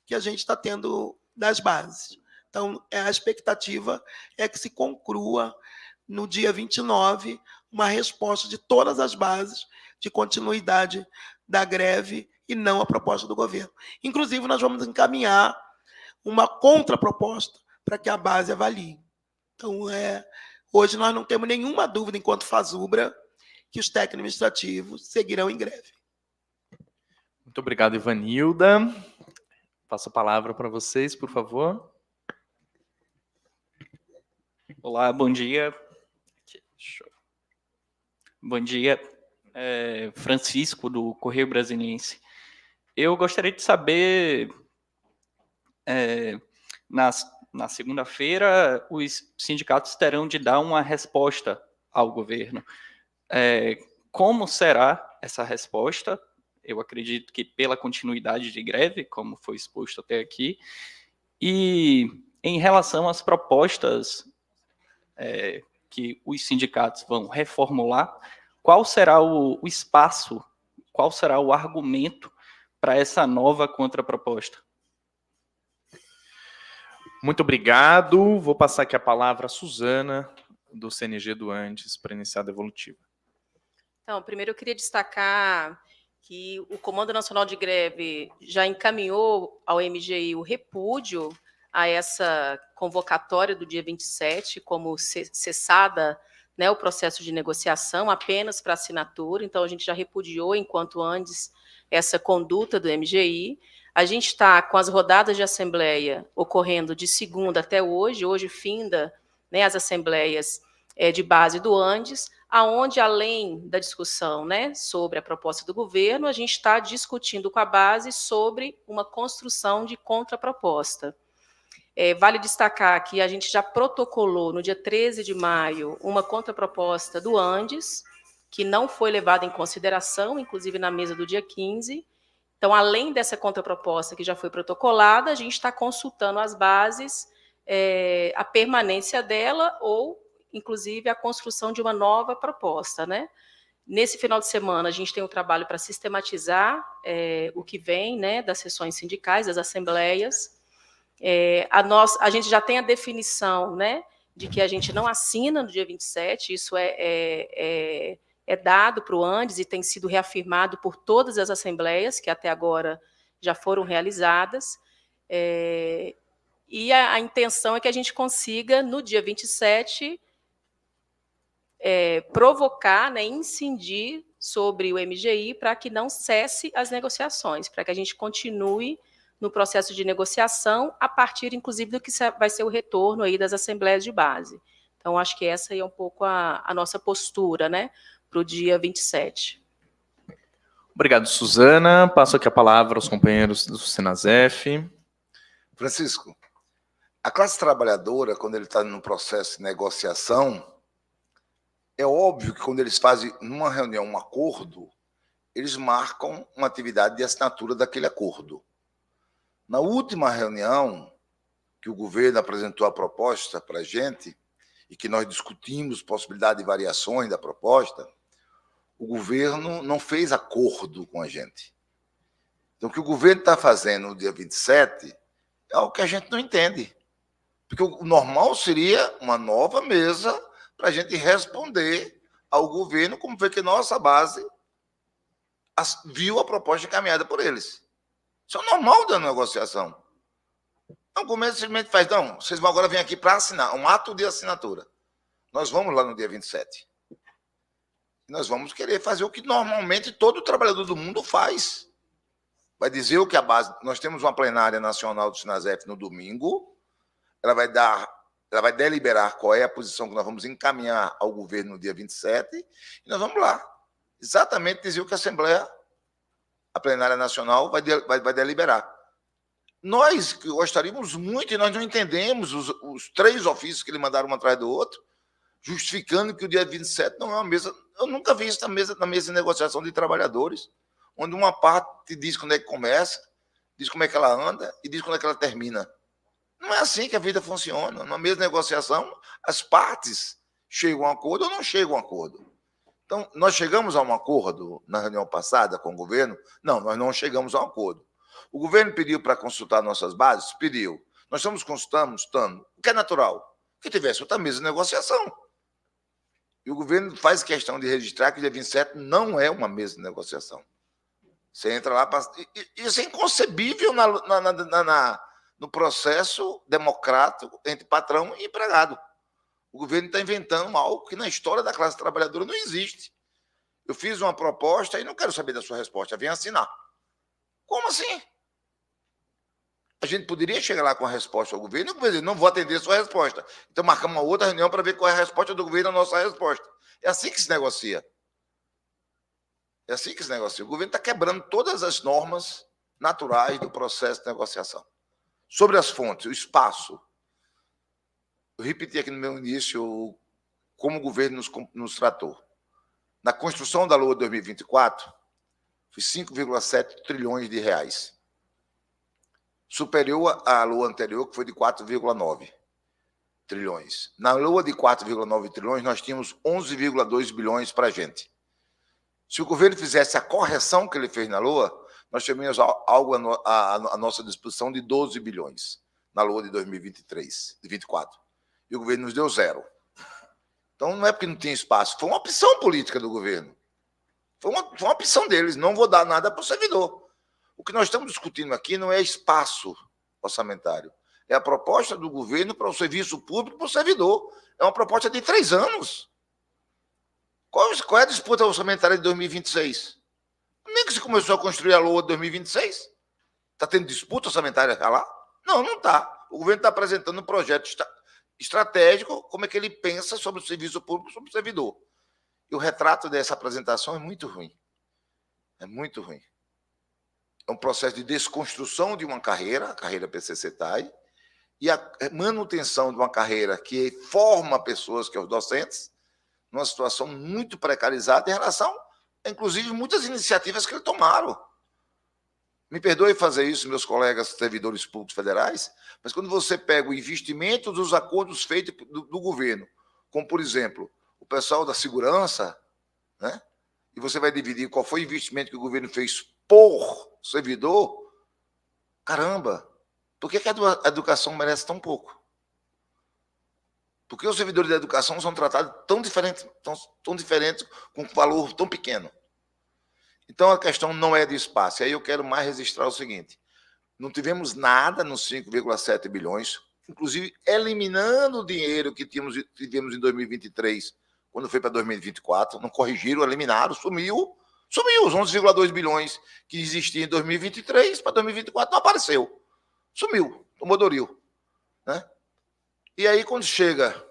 que a gente está tendo das bases. Então, a expectativa é que se conclua no dia 29 uma resposta de todas as bases de continuidade da greve e não a proposta do governo. Inclusive, nós vamos encaminhar uma contraproposta para que a base avalie. Então, hoje nós não temos nenhuma dúvida, enquanto Fazubra, que os técnicos administrativos seguirão em greve. Muito obrigado, Ivanilda. Passo a palavra para vocês, por favor. Olá, bom dia. Bom dia, Francisco, do Correio Brasiliense. Eu gostaria de saber, na segunda-feira, os sindicatos terão de dar uma resposta ao governo. Como será essa resposta. Eu acredito que pela continuidade de greve, como foi exposto até aqui. E em relação às propostas que os sindicatos vão reformular, qual será o espaço, qual será o argumento para essa nova contraproposta? Muito obrigado. Vou passar aqui a palavra à Suzana, do CNG do Andes, para iniciar a devolutiva. Então, primeiro eu queria destacar que o Comando Nacional de Greve já encaminhou ao MGI o repúdio a essa convocatória do dia 27, como cessada, né, o processo de negociação apenas para assinatura. Então, a gente já repudiou, enquanto antes, essa conduta do MGI. A gente está com as rodadas de assembleia ocorrendo de segunda até hoje. Hoje finda, né, as assembleias de base do Andes, aonde, além da discussão, né, sobre a proposta do governo, a gente está discutindo com a base sobre uma construção de contraproposta. Vale destacar que a gente já protocolou, no dia 13 de maio, uma contraproposta do Andes, que não foi levada em consideração, inclusive na mesa do dia 15. Então, além dessa contraproposta que já foi protocolada, a gente está consultando as bases, a permanência dela ou, inclusive, a construção de uma nova proposta, né? Nesse final de semana, a gente tem um trabalho para sistematizar o que vem, né, das sessões sindicais, das assembleias. A gente já tem a definição, né, de que a gente não assina no dia 27, isso é dado para o Andes e tem sido reafirmado por todas as assembleias que até agora já foram realizadas. E a intenção é que a gente consiga, no dia 27, provocar, né, incidir sobre o MGI para que não cesse as negociações, para que a gente continue no processo de negociação, a partir, inclusive, do que vai ser o retorno aí das assembleias de base. Então, acho que essa aí é um pouco a nossa postura, né, para o dia 27. Obrigado, Suzana. Passo aqui a palavra aos companheiros do Sinasef. Francisco, a classe trabalhadora, quando ele está no processo de negociação, é óbvio que quando eles fazem numa reunião um acordo, eles marcam uma atividade de assinatura daquele acordo. Na última reunião, que o governo apresentou a proposta para a gente, e que nós discutimos possibilidade de variações da proposta, o governo não fez acordo com a gente. Então, o que o governo está fazendo no dia 27 é algo que a gente não entende. Porque o normal seria uma nova mesa para a gente responder ao governo, como foi que nossa base viu a proposta encaminhada por eles. Isso é normal da negociação. Então, o governo simplesmente faz, não, vocês vão agora vir aqui para assinar, um ato de assinatura. Nós vamos lá no dia 27. Nós vamos querer fazer o que normalmente todo trabalhador do mundo faz. Vai dizer o que a base... Nós temos uma plenária nacional do Sinasef no domingo, ela vai deliberar qual é a posição que nós vamos encaminhar ao governo no dia 27, e nós vamos lá. Exatamente dizer o que a Assembleia, a plenária nacional, vai deliberar. Nós que gostaríamos muito, e nós não entendemos os 3 ofícios que eles mandaram um atrás do outro, justificando que o dia 27 não é uma mesa... Eu nunca vi isso na mesa de negociação de trabalhadores, onde uma parte diz quando é que começa, diz como é que ela anda e diz quando é que ela termina. Não é assim que a vida funciona. Na mesa de negociação, as partes chegam a um acordo ou não chegam a um acordo. Então, nós chegamos a um acordo na reunião passada com o governo? Não, nós não chegamos a um acordo. O governo pediu para consultar nossas bases? Pediu. Nós estamos consultando, o que é natural? Que tivesse outra mesa de negociação. E o governo faz questão de registrar que o dia 27 não é uma mesa de negociação. Você entra lá... Isso é inconcebível no processo democrático entre patrão e empregado. O governo está inventando algo que na história da classe trabalhadora não existe. Eu fiz uma proposta e não quero saber da sua resposta, vem assinar. Como assim? A gente poderia chegar lá com a resposta ao governo e o governo dizer, não vou atender a sua resposta. Então marcamos uma outra reunião para ver qual é a resposta do governo à nossa resposta. É assim que se negocia. É assim que se negocia. O governo está quebrando todas as normas naturais do processo de negociação. Sobre as fontes, o espaço. Eu repeti aqui no meu início como o governo nos tratou. na construção da LOA 2024, foi 5,7 trilhões de reais. Superior à LOA anterior, que foi de 4,9 trilhões. Na LOA de 4,9 trilhões, nós tínhamos 11,2 bilhões para a gente. Se o governo fizesse a correção que ele fez na LOA, nós tínhamos algo à nossa disposição de 12 bilhões na LOA de 2023, de 24. E o governo nos deu 0. Então, não é porque não tinha espaço, foi uma opção política do governo. Foi uma opção deles, não vou dar nada para o servidor. O que nós estamos discutindo aqui não é espaço orçamentário, é a proposta do governo para o serviço público para o servidor. É uma proposta de 3 anos. Qual é a disputa orçamentária de 2026? Nem que se começou a construir a LOA de 2026. Está tendo disputa orçamentária lá? Não, não está. O governo está apresentando um projeto estratégico, como é que ele pensa sobre o serviço público, sobre o servidor. E o retrato dessa apresentação é muito ruim. É muito ruim. É um processo de desconstrução de uma carreira, a carreira PCC-TAI, e a manutenção de uma carreira que forma pessoas, que é os docentes, numa situação muito precarizada em relação, inclusive, muitas iniciativas que eles tomaram. Me perdoe fazer isso, meus colegas servidores públicos federais, mas quando você pega o investimento dos acordos feitos do governo, como, por exemplo, o pessoal da segurança, né? E você vai dividir qual foi o investimento que o governo fez por servidor, caramba, por que a educação merece tão pouco? Por que os servidores da educação são tratados tão diferentes, com um valor tão pequeno? Então, a questão não é de espaço. E aí eu quero mais registrar o seguinte: não tivemos nada nos 5,7 bilhões, inclusive eliminando o dinheiro que tivemos em 2023, quando foi para 2024, não corrigiram, eliminaram, sumiu os 11,2 bilhões que existiam em 2023, para 2024 não apareceu. Sumiu, tomou Doril. Né? E aí, quando chega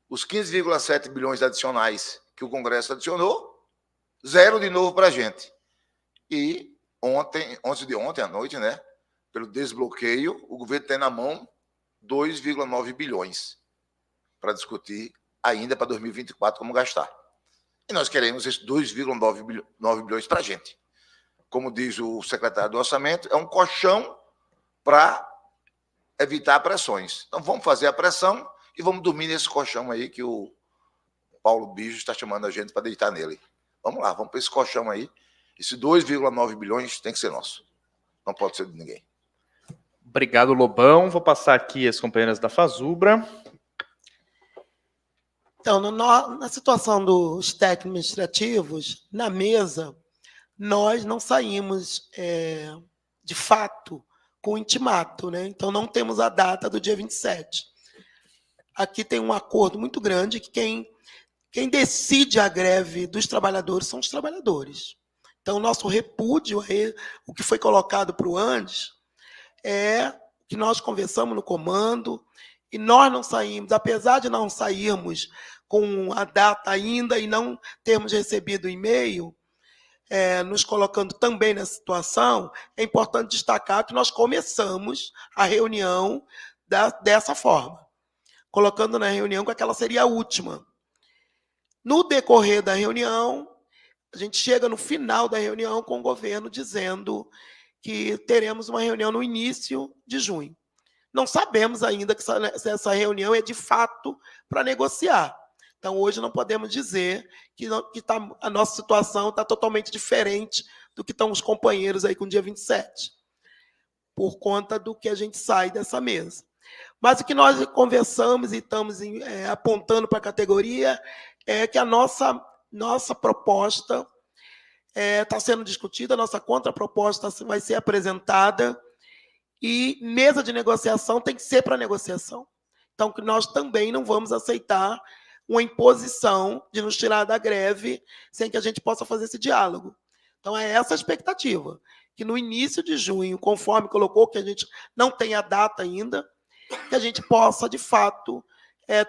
os 15,7 bilhões adicionais que o Congresso adicionou, 0 de novo para a gente. E antes de ontem à noite, né, pelo desbloqueio, o governo tem na mão 2,9 bilhões para discutir ainda para 2024 como gastar. E nós queremos esses 2,9 bilhões para a gente. Como diz o secretário do Orçamento, é um colchão para evitar pressões. Então, vamos fazer a pressão e vamos dormir nesse colchão aí que o Paulo Bijo está chamando a gente para deitar nele. Vamos lá, vamos para esse colchão aí. Esse 2,9 bilhões tem que ser nosso. Não pode ser de ninguém. Obrigado, Lobão. Vou passar aqui as companheiras da Fazubra. Então, na situação dos técnicos administrativos, na mesa, nós não saímos, de fato, com o intimato, né? Então, não temos a data do dia 27. Aqui tem um acordo muito grande que quem decide a greve dos trabalhadores são os trabalhadores. Então, o nosso repúdio, o que foi colocado para o Andes, é que nós conversamos no comando e nós não saímos, apesar de não sairmos com a data ainda e não termos recebido o e-mail, nos colocando também nessa situação, é importante destacar que nós começamos a reunião dessa forma, colocando na reunião que aquela seria a última. No decorrer da reunião, a gente chega no final da reunião com o governo dizendo que teremos uma reunião no início de junho. Não sabemos ainda se essa reunião é de fato para negociar. Então, hoje não podemos dizer que a nossa situação está totalmente diferente do que estão os companheiros aí com o dia 27, por conta do que a gente sai dessa mesa. Mas o que nós conversamos e estamos apontando para a categoria é que a nossa proposta está sendo discutida, a nossa contraproposta vai ser apresentada e mesa de negociação tem que ser para negociação. Então, que nós também não vamos aceitar uma imposição de nos tirar da greve sem que a gente possa fazer esse diálogo. Então, é essa a expectativa, que no início de junho, conforme colocou, que a gente não tem a data ainda, que a gente possa, de fato,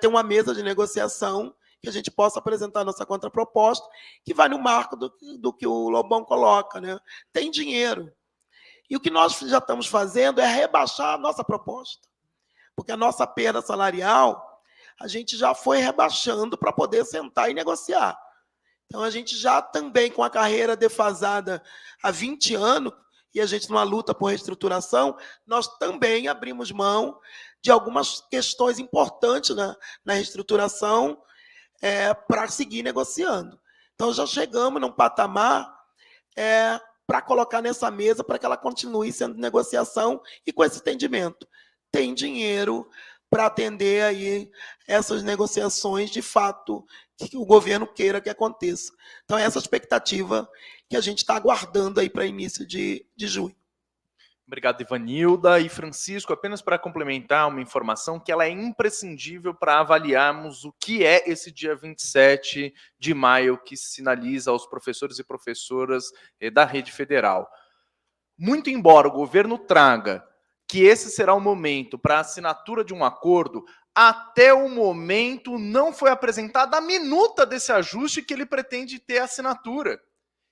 ter uma mesa de negociação, que a gente possa apresentar a nossa contraproposta, que vai no marco do que o Lobão coloca, né? Tem dinheiro. E o que nós já estamos fazendo é rebaixar a nossa proposta, porque a nossa perda salarial, a gente já foi rebaixando para poder sentar e negociar. Então, a gente já também, com a carreira defasada há 20 anos, e a gente numa luta por reestruturação, nós também abrimos mão de algumas questões importantes na reestruturação para seguir negociando. Então, já chegamos num patamar para colocar nessa mesa para que ela continue sendo negociação e com esse entendimento. Tem dinheiro para atender aí essas negociações de fato que o governo queira que aconteça. Então, essa expectativa que a gente está aguardando aí para início de junho. Obrigado, Ivanilda. E Francisco, apenas para complementar uma informação que ela é imprescindível para avaliarmos o que é esse dia 27 de maio que sinaliza aos professores e professoras da rede federal. Muito embora o governo traga que esse será o momento para a assinatura de um acordo, até o momento não foi apresentada a minuta desse ajuste que ele pretende ter assinatura.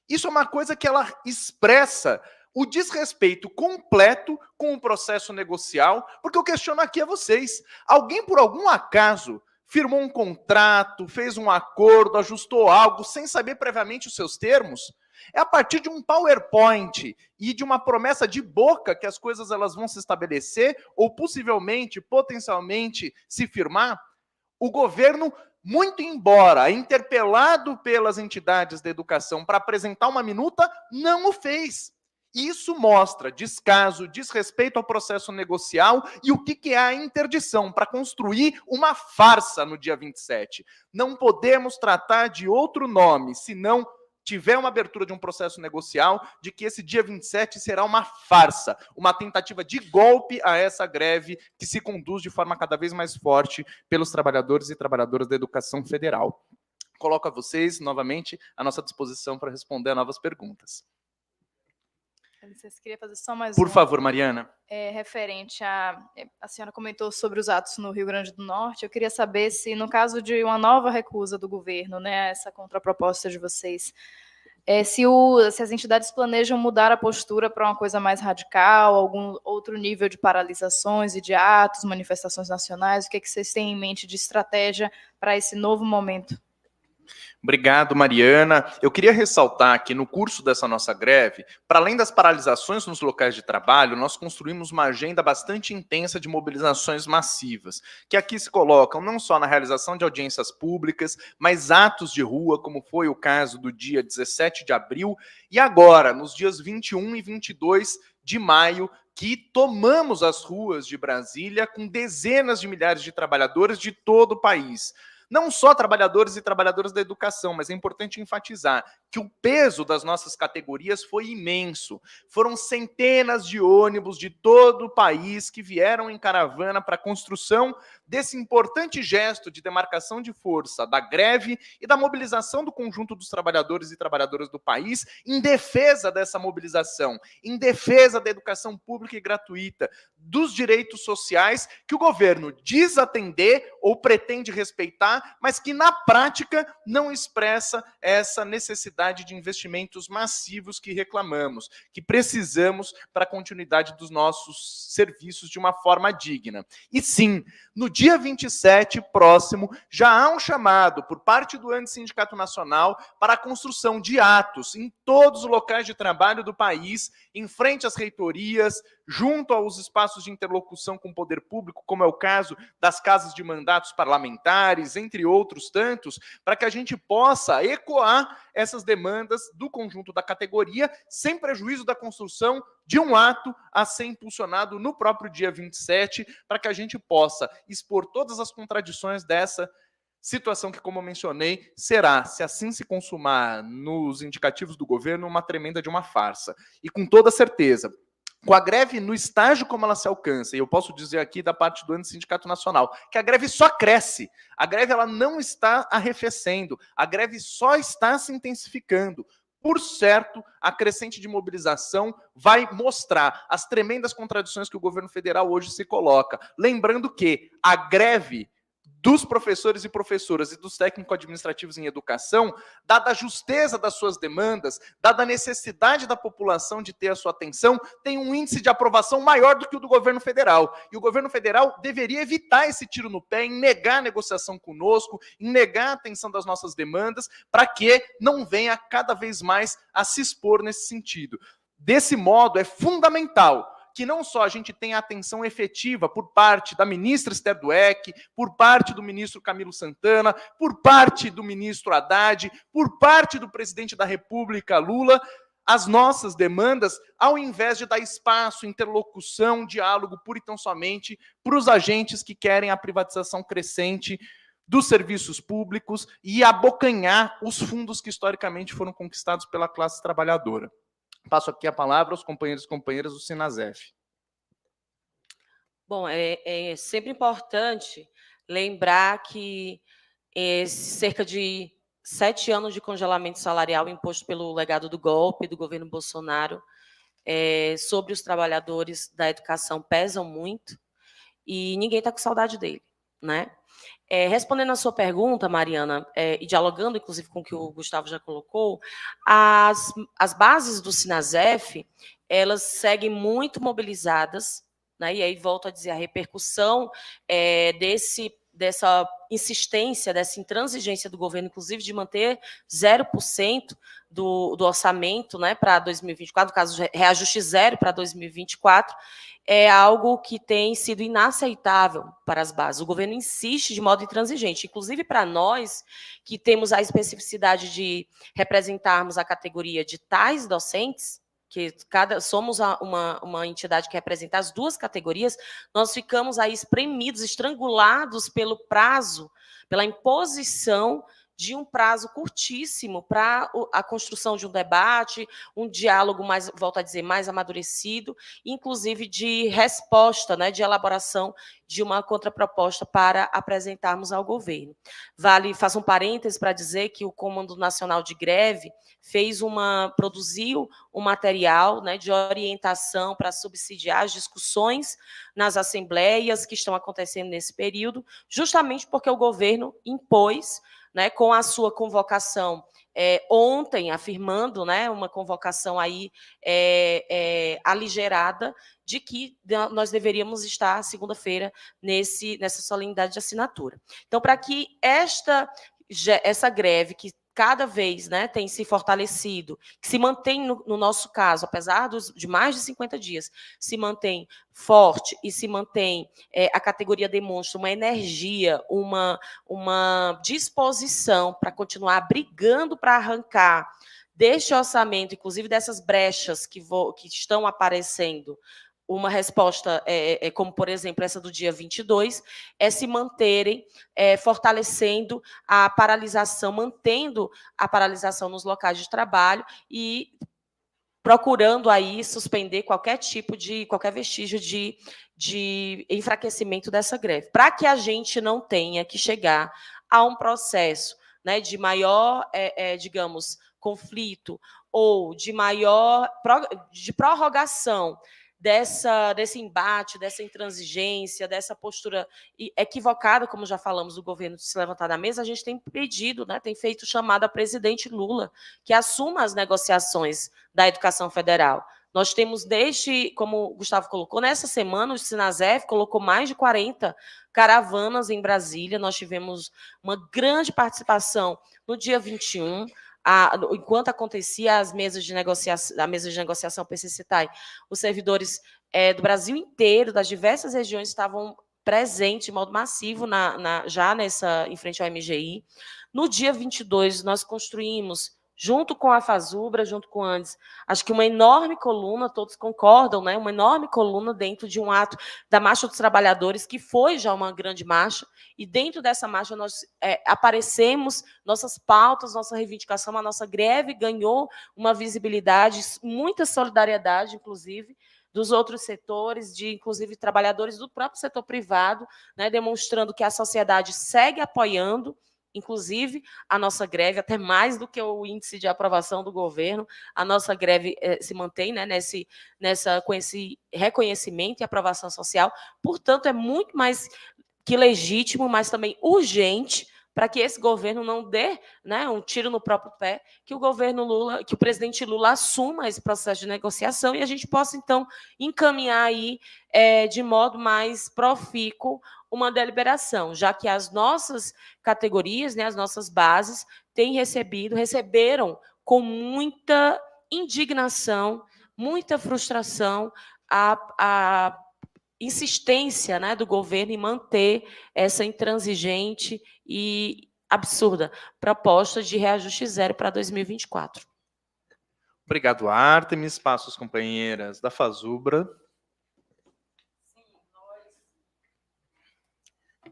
Isso é uma coisa que ela expressa o desrespeito completo com o processo negocial, porque eu questiono aqui a vocês. Alguém, por algum acaso, firmou um contrato, fez um acordo, ajustou algo, sem saber previamente os seus termos? É a partir de um PowerPoint e de uma promessa de boca que as coisas elas vão se estabelecer ou possivelmente, potencialmente, se firmar? O governo, muito embora interpelado pelas entidades da educação para apresentar uma minuta, não o fez. Isso mostra descaso, desrespeito ao processo negocial e o que é a interdição para construir uma farsa no dia 27. Não podemos tratar de outro nome, senão tiver uma abertura de um processo negocial, de que esse dia 27 será uma farsa, uma tentativa de golpe a essa greve que se conduz de forma cada vez mais forte pelos trabalhadores e trabalhadoras da educação federal. Coloco a vocês, novamente, à nossa disposição para responder a novas perguntas. Vocês queria fazer só mais Por favor, Mariana. Referente a senhora comentou sobre os atos no Rio Grande do Norte. Eu queria saber se, no caso de uma nova recusa do governo, né, essa contraproposta de vocês, se as entidades planejam mudar a postura para uma coisa mais radical, algum outro nível de paralisações e de atos, manifestações nacionais, o que vocês têm em mente de estratégia para esse novo momento? Obrigado, Mariana. Eu queria ressaltar que no curso dessa nossa greve, para além das paralisações nos locais de trabalho, nós construímos uma agenda bastante intensa de mobilizações massivas, que aqui se colocam não só na realização de audiências públicas, mas atos de rua, como foi o caso do dia 17 de abril, e agora, nos dias 21 e 22 de maio, que tomamos as ruas de Brasília com dezenas de milhares de trabalhadores de todo o país. Não só trabalhadores e trabalhadoras da educação, mas é importante enfatizar que o peso das nossas categorias foi imenso. Foram centenas de ônibus de todo o país que vieram em caravana para a construção desse importante gesto de demarcação de força da greve e da mobilização do conjunto dos trabalhadores e trabalhadoras do país em defesa dessa mobilização, em defesa da educação pública e gratuita, dos direitos sociais que o governo diz atender ou pretende respeitar, mas que na prática não expressa essa necessidade de investimentos massivos que reclamamos, que precisamos para a continuidade dos nossos serviços de uma forma digna. E sim, no dia 27 próximo, já há um chamado por parte do Antissindicato Nacional para a construção de atos em todos os locais de trabalho do país, em frente às reitorias, junto aos espaços de interlocução com o poder público, como é o caso das casas de mandatos parlamentares, entre outros tantos, para que a gente possa ecoar essas demandas do conjunto da categoria, sem prejuízo da construção de um ato a ser impulsionado no próprio dia 27, para que a gente possa expor todas as contradições dessa situação que, como eu mencionei, será, se assim se consumar nos indicativos do governo, uma tremenda de uma farsa. E com toda certeza, com a greve no estágio como ela se alcança, e eu posso dizer aqui da parte do Antissindicato Nacional, que a greve só cresce, a greve ela não está arrefecendo, a greve só está se intensificando. Por certo, a crescente de mobilização vai mostrar as tremendas contradições que o governo federal hoje se coloca. Lembrando que a greve dos professores e professoras e dos técnico-administrativos em educação, dada a justeza das suas demandas, dada a necessidade da população de ter a sua atenção, tem um índice de aprovação maior do que o do governo federal. E o governo federal deveria evitar esse tiro no pé, em negar a negociação conosco, em negar a atenção das nossas demandas, para que não venha cada vez mais a se expor nesse sentido. Desse modo, é fundamental que não só a gente tenha atenção efetiva por parte da ministra Esther Dweck, por parte do ministro Camilo Santana, por parte do ministro Haddad, por parte do presidente da República, Lula, as nossas demandas, ao invés de dar espaço, interlocução, diálogo, pura e tão somente, para os agentes que querem a privatização crescente dos serviços públicos e abocanhar os fundos que historicamente foram conquistados pela classe trabalhadora. Passo aqui a palavra aos companheiros e companheiras do Sinasef. Bom, é sempre importante lembrar que cerca de 7 anos de congelamento salarial imposto pelo legado do golpe do governo Bolsonaro sobre os trabalhadores da educação pesam muito e ninguém está com saudade dele, né? Respondendo a sua pergunta, Mariana, e dialogando, inclusive, com o que o Gustavo já colocou, as bases do Sinasef, elas seguem muito mobilizadas, né, e aí volto a dizer, a repercussão dessa insistência, dessa intransigência do governo, inclusive, de manter 0% do orçamento, né, para 2024, no caso, reajuste zero para 2024, é algo que tem sido inaceitável para as bases. O governo insiste de modo intransigente, inclusive para nós, que temos a especificidade de representarmos a categoria de tais docentes, que somos uma entidade que representa as duas categorias, nós ficamos aí espremidos, estrangulados pelo prazo, pela imposição de um prazo curtíssimo para a construção de um debate, um diálogo mais, volto a dizer, mais amadurecido, inclusive de resposta, né, de elaboração de uma contraproposta para apresentarmos ao governo. Faço um parêntese para dizer que o Comando Nacional de Greve produziu um material, né, de orientação para subsidiar as discussões nas assembleias que estão acontecendo nesse período, justamente porque o governo impôs, né, com a sua convocação ontem, afirmando, né, uma convocação aí aligerada de que nós deveríamos estar segunda-feira nessa solenidade de assinatura. Então, para que essa greve que cada vez, né, tem se fortalecido, que se mantém, no nosso caso, apesar de mais de 50 dias, se mantém forte e se mantém, a categoria demonstra uma energia, uma disposição para continuar brigando para arrancar deste orçamento, inclusive dessas brechas que estão aparecendo, uma resposta, como, por exemplo, essa do dia 22, se manterem fortalecendo a paralisação, mantendo a paralisação nos locais de trabalho e procurando aí suspender qualquer vestígio de enfraquecimento dessa greve, para que a gente não tenha que chegar a um processo, né, de maior, digamos, conflito ou de prorrogação desse embate, dessa intransigência, dessa postura equivocada, como já falamos, do governo de se levantar da mesa. A gente tem pedido, né, tem feito chamada a presidente Lula, que assuma as negociações da educação federal. Nós temos como o Gustavo colocou, nessa semana o Sinasef colocou mais de 40 caravanas em Brasília. Nós tivemos uma grande participação no dia 21, enquanto acontecia a mesa de negociação PCC-TAI, os servidores do Brasil inteiro, das diversas regiões, estavam presentes de modo massivo já em frente ao MGI. No dia 22, nós construímos, junto com a FASUBRA, junto com o Andes, acho que uma enorme coluna, todos concordam, né? Uma enorme coluna dentro de um ato da Marcha dos Trabalhadores, que foi já uma grande marcha, e dentro dessa marcha nós aparecemos, nossas pautas, nossa reivindicação, a nossa greve ganhou uma visibilidade, muita solidariedade, inclusive, dos outros setores, inclusive trabalhadores do próprio setor privado, né, demonstrando que a sociedade segue apoiando, inclusive, a nossa greve, até mais do que o índice de aprovação do governo, a nossa greve se mantém, né, com esse reconhecimento e aprovação social. Portanto, é muito mais que legítimo, mas também urgente, para que esse governo não dê, né, um tiro no próprio pé, que o governo Lula, que o presidente Lula assuma esse processo de negociação e a gente possa, então, encaminhar aí, de modo mais profícuo, uma deliberação, já que as nossas categorias, né, as nossas bases, receberam com muita indignação, muita frustração a insistência, né, do governo em manter essa intransigente e absurda proposta de reajuste zero para 2024. Obrigado, Artemis. Passo as companheiras da Fazubra.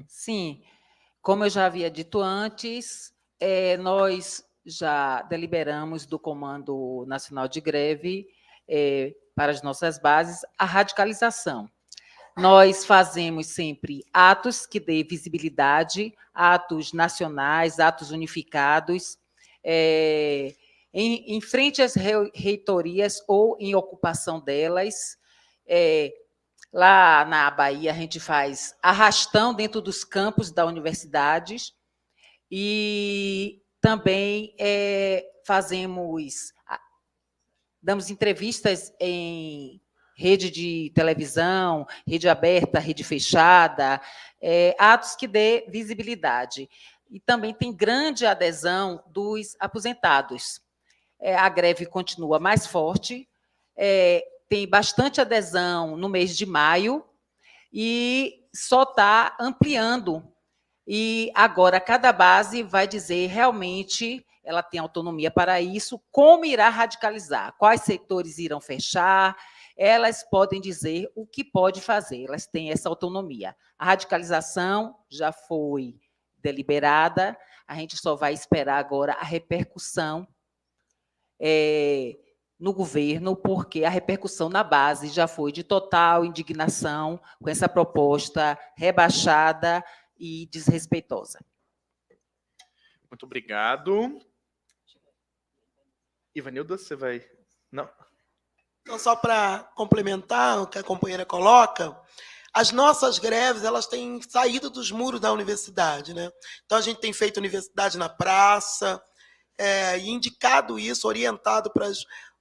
Sim, como eu já havia dito antes, nós já deliberamos do Comando Nacional de Greve para as nossas bases a radicalização. Nós fazemos sempre atos que dê visibilidade, atos nacionais, atos unificados, em frente às reitorias ou em ocupação delas. Lá na Bahia, a gente faz arrastão dentro dos campos das universidades e também damos entrevistas em rede de televisão, rede aberta, rede fechada, atos que dê visibilidade. E também tem grande adesão dos aposentados. A greve continua mais forte, tem bastante adesão no mês de maio e só está ampliando. E agora cada base vai dizer realmente, ela tem autonomia para isso, como irá radicalizar, quais setores irão fechar, elas podem dizer o que pode fazer, elas têm essa autonomia. A radicalização já foi deliberada, a gente só vai esperar agora a repercussão no governo, porque a repercussão na base já foi de total indignação com essa proposta rebaixada e desrespeitosa. Muito obrigado. Ivanilda, você vai... Não. Então, só para complementar o que a companheira coloca, as nossas greves, elas têm saído dos muros da universidade, né? Então, a gente tem feito universidade na praça, e indicado isso, orientado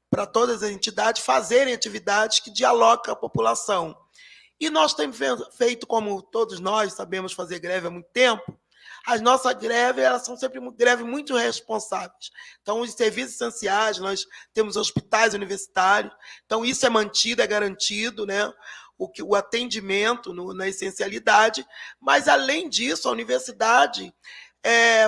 para todas as entidades fazerem atividades que dialogam com a população. E nós temos feito, como todos nós sabemos fazer greve há muito tempo, as nossas greves, elas são sempre greves muito responsáveis. Então, os serviços essenciais, nós temos hospitais universitários, então isso é mantido, é garantido, né? O atendimento na essencialidade, mas, além disso, a universidade,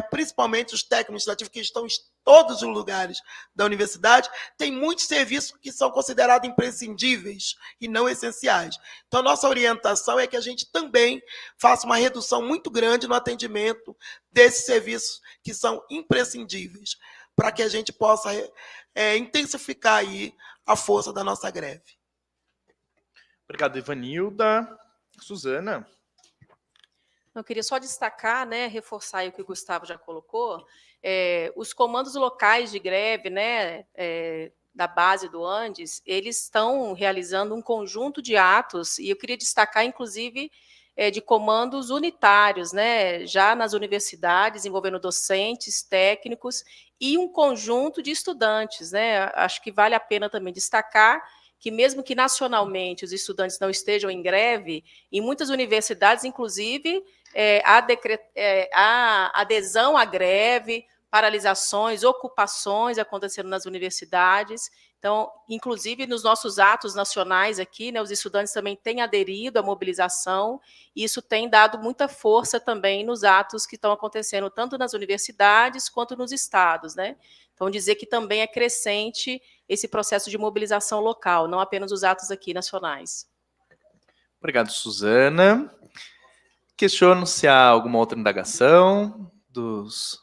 principalmente os técnicos administrativos que estão em todos os lugares da universidade, tem muitos serviços que são considerados imprescindíveis e não essenciais. Então, a nossa orientação é que a gente também faça uma redução muito grande no atendimento desses serviços que são imprescindíveis, para que a gente possa intensificar aí a força da nossa greve. Obrigado, Ivanilda. Suzana. Eu queria só destacar, né, reforçar aí o que o Gustavo já colocou, os comandos locais de greve, né, da base do Andes, eles estão realizando um conjunto de atos, e eu queria destacar, inclusive, de comandos unitários, né, já nas universidades, envolvendo docentes, técnicos e um conjunto de estudantes, né. Acho que vale a pena também destacar que, mesmo que nacionalmente os estudantes não estejam em greve, em muitas universidades, inclusive, há adesão à greve, paralisações, ocupações acontecendo nas universidades. Então, inclusive, nos nossos atos nacionais aqui, né, os estudantes também têm aderido à mobilização, e isso tem dado muita força também nos atos que estão acontecendo, tanto nas universidades quanto nos estados, né? Então, dizer que também é crescente esse processo de mobilização local, não apenas os atos aqui nacionais. Obrigado, Suzana. Questiono se há alguma outra indagação dos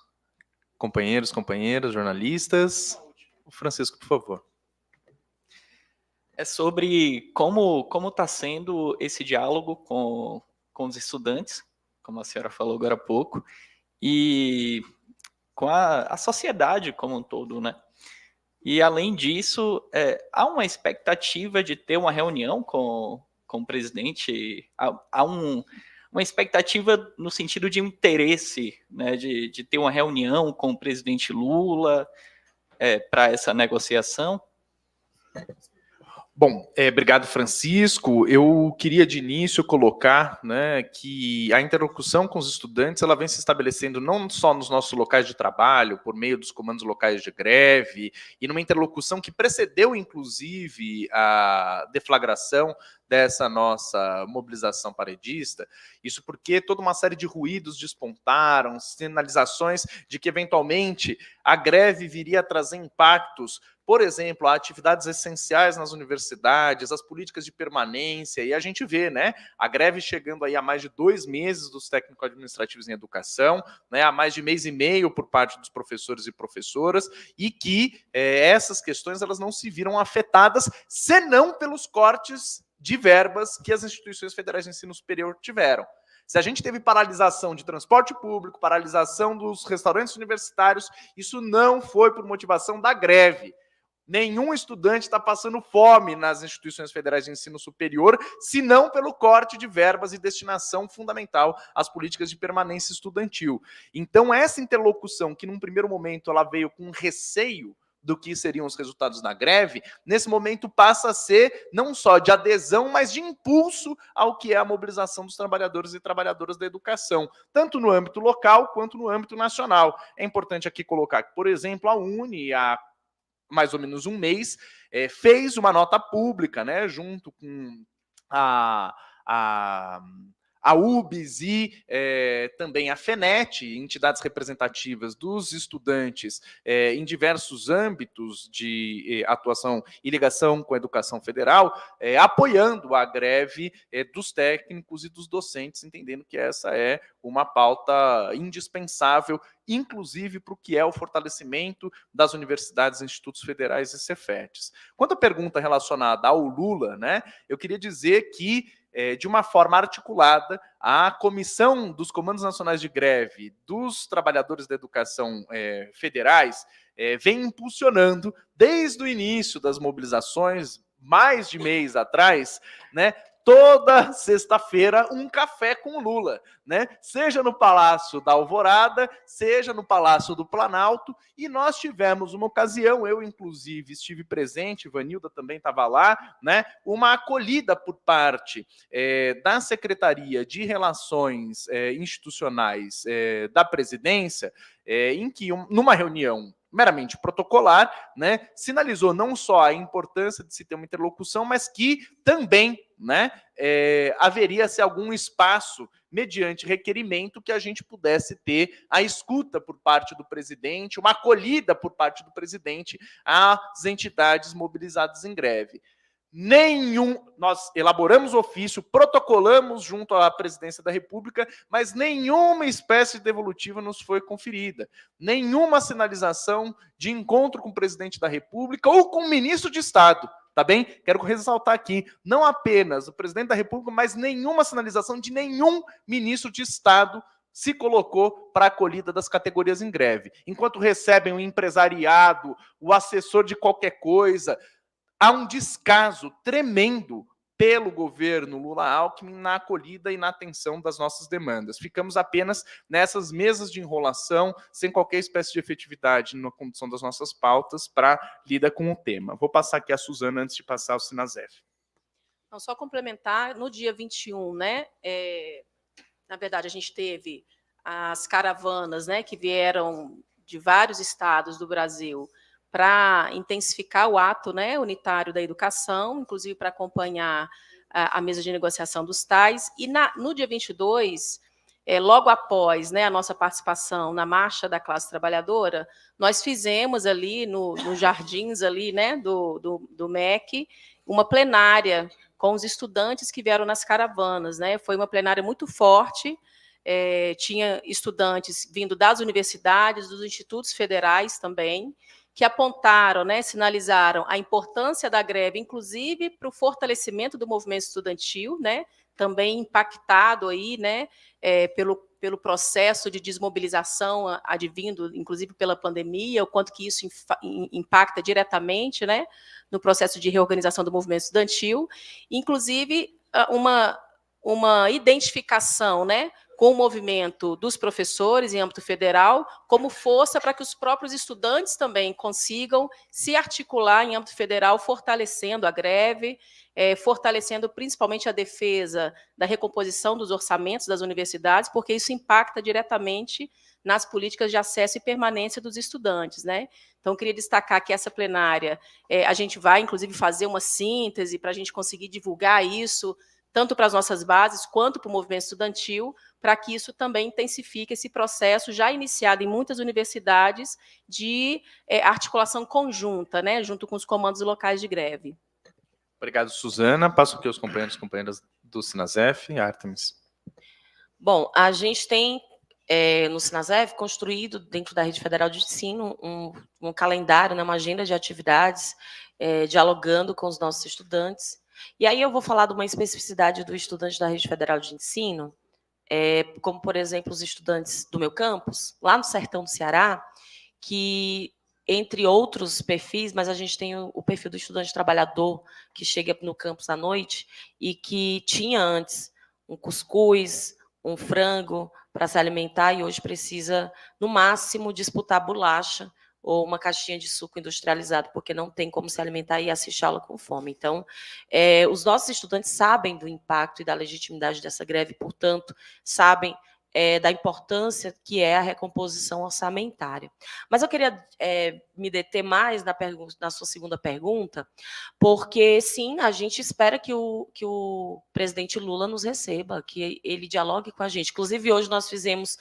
companheiros, companheiras, jornalistas. O Francisco, por favor. É sobre como está sendo esse diálogo com os estudantes, como a senhora falou agora há pouco, e com a sociedade como um todo, né? E, além disso, há uma expectativa de ter uma reunião com o presidente, há uma expectativa no sentido de interesse, né, de ter uma reunião com o presidente Lula para essa negociação? Bom, obrigado, Francisco. Eu queria de início colocar, né, que a interlocução com os estudantes ela vem se estabelecendo não só nos nossos locais de trabalho, por meio dos comandos locais de greve, e numa interlocução que precedeu, inclusive, a deflagração dessa nossa mobilização paredista, isso porque toda uma série de ruídos despontaram, sinalizações de que, eventualmente, a greve viria a trazer impactos, por exemplo, a atividades essenciais nas universidades, as políticas de permanência, e a gente vê, né, a greve chegando aí a mais de 2 meses dos técnico-administrativos em educação, né, a mais de mês e meio por parte dos professores e professoras, e que essas questões elas não se viram afetadas, senão pelos cortes de verbas que as instituições federais de ensino superior tiveram. Se a gente teve paralisação de transporte público, paralisação dos restaurantes universitários, isso não foi por motivação da greve. Nenhum estudante está passando fome nas instituições federais de ensino superior, senão pelo corte de verbas e destinação fundamental às políticas de permanência estudantil. Então, essa interlocução, que num primeiro momento ela veio com receio do que seriam os resultados da greve, nesse momento passa a ser não só de adesão, mas de impulso ao que é a mobilização dos trabalhadores e trabalhadoras da educação, tanto no âmbito local quanto no âmbito nacional. É importante aqui colocar que, por exemplo, a UNE, há mais ou menos um mês, fez uma nota pública, né, junto com a UBS e também a FENET, entidades representativas dos estudantes em diversos âmbitos de atuação e ligação com a educação federal, apoiando a greve dos técnicos e dos docentes, entendendo que essa é uma pauta indispensável, inclusive para o que é o fortalecimento das universidades, institutos federais e Cefetes. Quanto à pergunta relacionada ao Lula, né, eu queria dizer que, de uma forma articulada, a Comissão dos Comandos Nacionais de Greve dos Trabalhadores da Educação Federais vem impulsionando, desde o início das mobilizações, mais de mês atrás, né, toda sexta-feira, um café com Lula, né? Seja no Palácio da Alvorada, seja no Palácio do Planalto, e nós tivemos uma ocasião, eu inclusive estive presente, Vanilda também estava lá, né? Uma acolhida por parte da Secretaria de Relações Institucionais da Presidência, em que, numa reunião meramente protocolar, né, sinalizou não só a importância de se ter uma interlocução, mas que também, né, haveria-se algum espaço, mediante requerimento, que a gente pudesse ter a escuta por parte do presidente, uma acolhida por parte do presidente às entidades mobilizadas em greve. Nós elaboramos ofício, protocolamos junto à Presidência da República, mas nenhuma espécie de devolutiva nos foi conferida. Nenhuma sinalização de encontro com o Presidente da República ou com o Ministro de Estado, tá bem? Quero ressaltar aqui, não apenas o Presidente da República, mas nenhuma sinalização de nenhum Ministro de Estado se colocou para a acolhida das categorias em greve. Enquanto recebem o empresariado, o assessor de qualquer coisa, há um descaso tremendo pelo governo Lula-Alckmin na acolhida e na atenção das nossas demandas. Ficamos apenas nessas mesas de enrolação, sem qualquer espécie de efetividade na condução das nossas pautas para lida com o tema. Vou passar aqui a Suzana antes de passar ao Sinasef. Não, só complementar, no dia 21, né, na verdade, a gente teve as caravanas, né, que vieram de vários estados do Brasil para intensificar o ato, né, unitário da educação, inclusive para acompanhar a mesa de negociação dos tais. E no dia 22, logo após, né, a nossa participação na Marcha da Classe Trabalhadora, nós fizemos ali nos jardins ali, né, do MEC, uma plenária com os estudantes que vieram nas caravanas, né? Foi uma plenária muito forte, tinha estudantes vindo das universidades, dos institutos federais também, que apontaram, né, sinalizaram a importância da greve, inclusive para o fortalecimento do movimento estudantil, né, também impactado aí, né, pelo processo de desmobilização advindo, inclusive pela pandemia, o quanto que isso impacta diretamente, né, no processo de reorganização do movimento estudantil, inclusive uma identificação, né, com o movimento dos professores em âmbito federal, como força para que os próprios estudantes também consigam se articular em âmbito federal, fortalecendo a greve, fortalecendo principalmente a defesa da recomposição dos orçamentos das universidades, porque isso impacta diretamente nas políticas de acesso e permanência dos estudantes, né? Então, queria destacar que essa plenária, a gente vai, inclusive, fazer uma síntese para a gente conseguir divulgar isso, tanto para as nossas bases quanto para o movimento estudantil, para que isso também intensifique esse processo já iniciado em muitas universidades de articulação conjunta, né, junto com os comandos locais de greve. Obrigado, Suzana. Passo aqui aos companheiros e companheiras do Sinasef. Artemis. Bom, a gente tem no Sinasef construído dentro da Rede Federal de Ensino um calendário, né, uma agenda de atividades, dialogando com os nossos estudantes. E aí eu vou falar de uma especificidade do estudante da Rede Federal de Ensino, como, por exemplo, os estudantes do meu campus, lá no sertão do Ceará, que, entre outros perfis, mas a gente tem o perfil do estudante trabalhador, que chega no campus à noite e que tinha antes um cuscuz, um frango para se alimentar e hoje precisa, no máximo, disputar bolacha ou uma caixinha de suco industrializado, porque não tem como se alimentar e assistir aula com fome. Então, os nossos estudantes sabem do impacto e da legitimidade dessa greve, portanto, sabem da importância que é a recomposição orçamentária. Mas eu queria me deter mais na sua segunda pergunta, porque, sim, a gente espera que o presidente Lula nos receba, que ele dialogue com a gente. Inclusive, hoje nós fizemos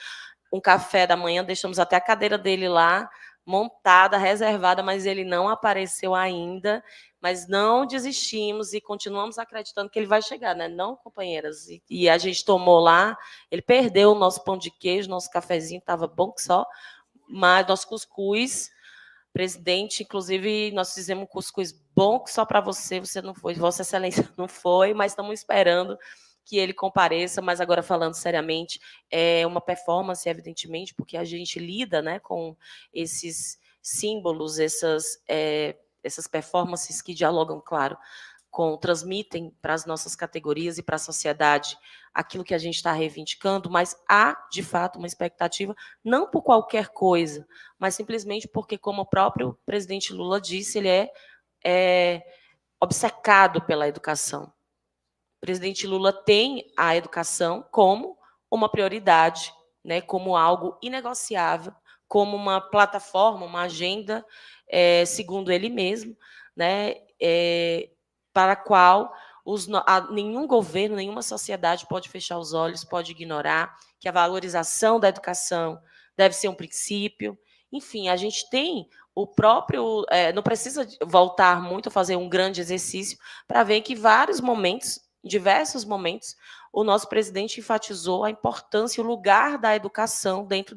um café da manhã, deixamos até a cadeira dele lá, montada, reservada, mas ele não apareceu ainda, mas não desistimos e continuamos acreditando que ele vai chegar, né? Não, companheiras? E a gente tomou lá, ele perdeu o nosso pão de queijo, nosso cafezinho estava bom que só, mas nosso cuscuz, presidente, inclusive nós fizemos um cuscuz bom que só para você, você não foi, Vossa Excelência não foi, mas estamos esperando que ele compareça, mas agora falando seriamente, é uma performance, evidentemente, porque a gente lida, né, com esses símbolos, essas performances que dialogam, claro, transmitem para as nossas categorias e para a sociedade aquilo que a gente está reivindicando, mas há, de fato, uma expectativa, não por qualquer coisa, mas simplesmente porque, como o próprio presidente Lula disse, ele é obcecado pela educação. O presidente Lula tem a educação como uma prioridade, né, como algo inegociável, como uma plataforma, uma agenda, segundo ele mesmo, né, para a qual nenhum governo, nenhuma sociedade pode fechar os olhos, pode ignorar, que a valorização da educação deve ser um princípio. Enfim, a gente tem o próprio... não precisa voltar muito a fazer um grande exercício para ver que em diversos momentos, o nosso presidente enfatizou a importância e o lugar da educação dentro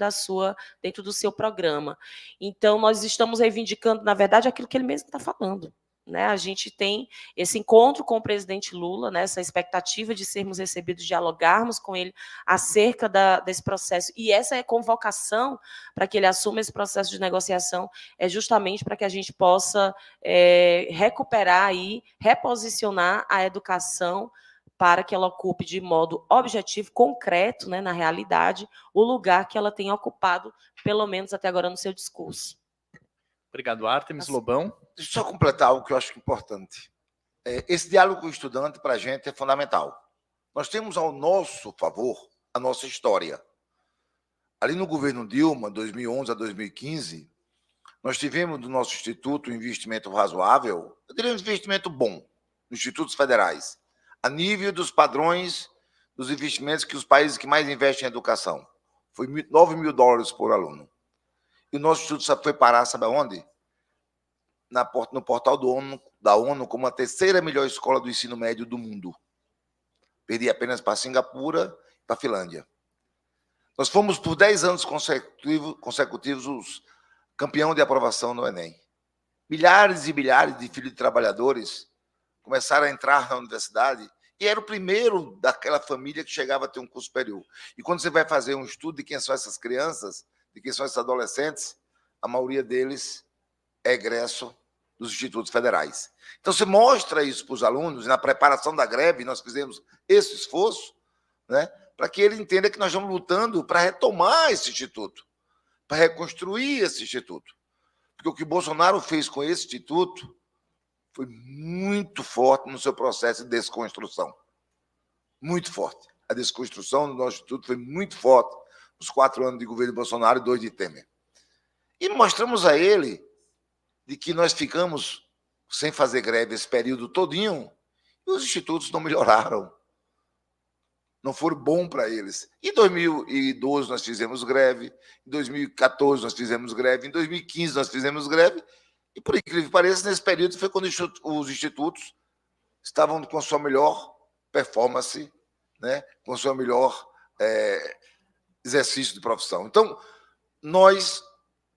do seu programa. Então, nós estamos reivindicando, na verdade, aquilo que ele mesmo está falando. Né? A gente tem esse encontro com o presidente Lula, né? Essa expectativa de sermos recebidos, dialogarmos com ele acerca desse processo. E essa convocação para que ele assuma esse processo de negociação é justamente para que a gente possa recuperar e reposicionar a educação para que ela ocupe de modo objetivo, concreto, né, na realidade, o lugar que ela tem ocupado, pelo menos até agora, no seu discurso. Obrigado, Artemis. Lobão. Deixa eu só completar algo que eu acho importante. Esse diálogo com o estudante, para a gente, é fundamental. Nós temos ao nosso favor a nossa história. Ali no governo Dilma, 2011 a 2015, nós tivemos do nosso instituto um investimento razoável, eu diria um investimento bom, nos institutos federais, a nível dos padrões dos investimentos que os países que mais investem em educação. Foi $9 mil por aluno. E o nosso instituto foi parar, sabe aonde? No portal da ONU como a terceira melhor escola do ensino médio do mundo. Perdi apenas para Singapura e para a Finlândia. Nós fomos por 10 anos consecutivos os campeão de aprovação no Enem. Milhares e milhares de filhos de trabalhadores começaram a entrar na universidade e era o primeiro daquela família que chegava a ter um curso superior. E quando você vai fazer um estudo de quem são essas crianças, de quem são esses adolescentes, a maioria deles é egresso dos institutos federais. Então, você mostra isso para os alunos, e na preparação da greve, nós fizemos esse esforço, né, para que ele entenda que nós estamos lutando para retomar esse instituto, para reconstruir esse instituto. Porque o que Bolsonaro fez com esse instituto foi muito forte no seu processo de desconstrução. Muito forte. A desconstrução do nosso instituto foi muito forte nos 4 anos de governo Bolsonaro e 2 de Temer. E mostramos a ele de que nós ficamos sem fazer greve esse período todinho e os institutos não melhoraram. Não foram bons para eles. Em 2012 nós fizemos greve, em 2014 nós fizemos greve, em 2015 nós fizemos greve, e por incrível que pareça, nesse período foi quando os institutos estavam com a sua melhor performance, né, com o seu melhor exercício de profissão. Então, nós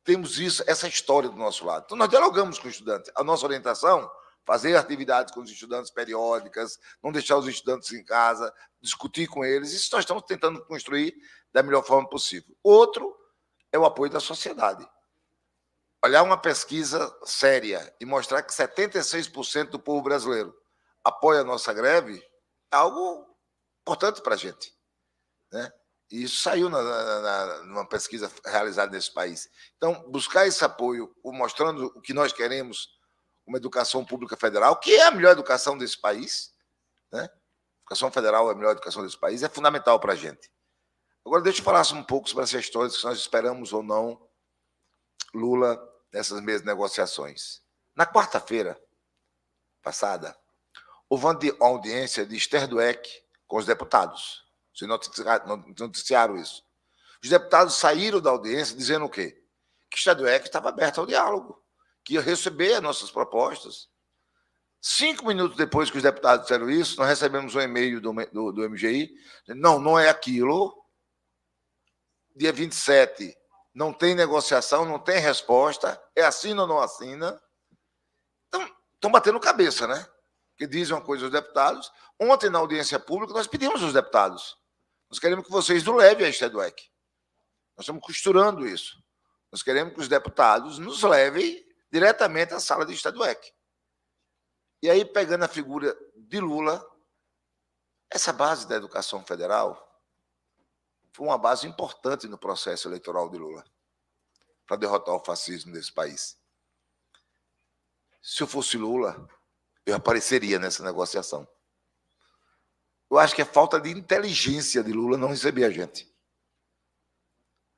temos isso, essa história do nosso lado. Então, nós dialogamos com os estudantes. A nossa orientação, fazer atividades com os estudantes periódicas, não deixar os estudantes em casa, discutir com eles. Isso nós estamos tentando construir da melhor forma possível. Outro é o apoio da sociedade. Olhar uma pesquisa séria e mostrar que 76% do povo brasileiro apoia a nossa greve é algo importante para a gente, né? E isso saiu numa pesquisa realizada nesse país. Então, buscar esse apoio, mostrando o que nós queremos, uma educação pública federal, que é a melhor educação desse país, né? A educação federal é a melhor educação desse país, é fundamental para a gente. Agora, deixa eu falar um pouco sobre essas histórias que nós esperamos ou não Lula nessas mesmas negociações. Na quarta-feira passada, houve uma audiência de Esther Dweck com os deputados. Vocês noticiaram isso. Os deputados saíram da audiência dizendo o quê? Que Esther Dweck estava aberta ao diálogo, que ia receber as nossas propostas. 5 minutos depois que os deputados disseram isso, nós recebemos um e-mail do MGI, não é aquilo. Dia 27, não tem negociação, não tem resposta, é assina ou não assina. Então, estão batendo cabeça, né? Que dizem uma coisa aos deputados. Ontem, na audiência pública, nós pedimos aos deputados. Nós queremos que vocês não levem a Esther Dweck. Nós estamos costurando isso. Nós queremos que os deputados nos levem diretamente à sala de Esther Dweck. E aí, pegando a figura de Lula, essa base da educação federal foi uma base importante no processo eleitoral de Lula para derrotar o fascismo nesse país. Se eu fosse Lula, eu apareceria nessa negociação. Eu acho que é falta de inteligência de Lula não receber a gente.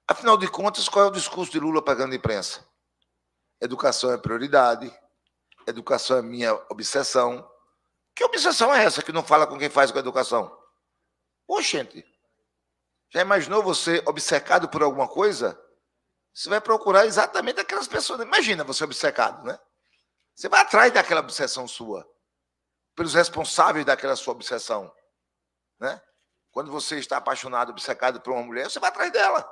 Afinal de contas, qual é o discurso de Lula pagando a imprensa? Educação é prioridade, educação é minha obsessão. Que obsessão é essa que não fala com quem faz com a educação? Ô, gente, já imaginou você obcecado por alguma coisa? Você vai procurar exatamente aquelas pessoas. Imagina você obcecado, né? Você vai atrás daquela obsessão sua, pelos responsáveis daquela sua obsessão, né? Quando você está apaixonado, obcecado por uma mulher, você vai atrás dela.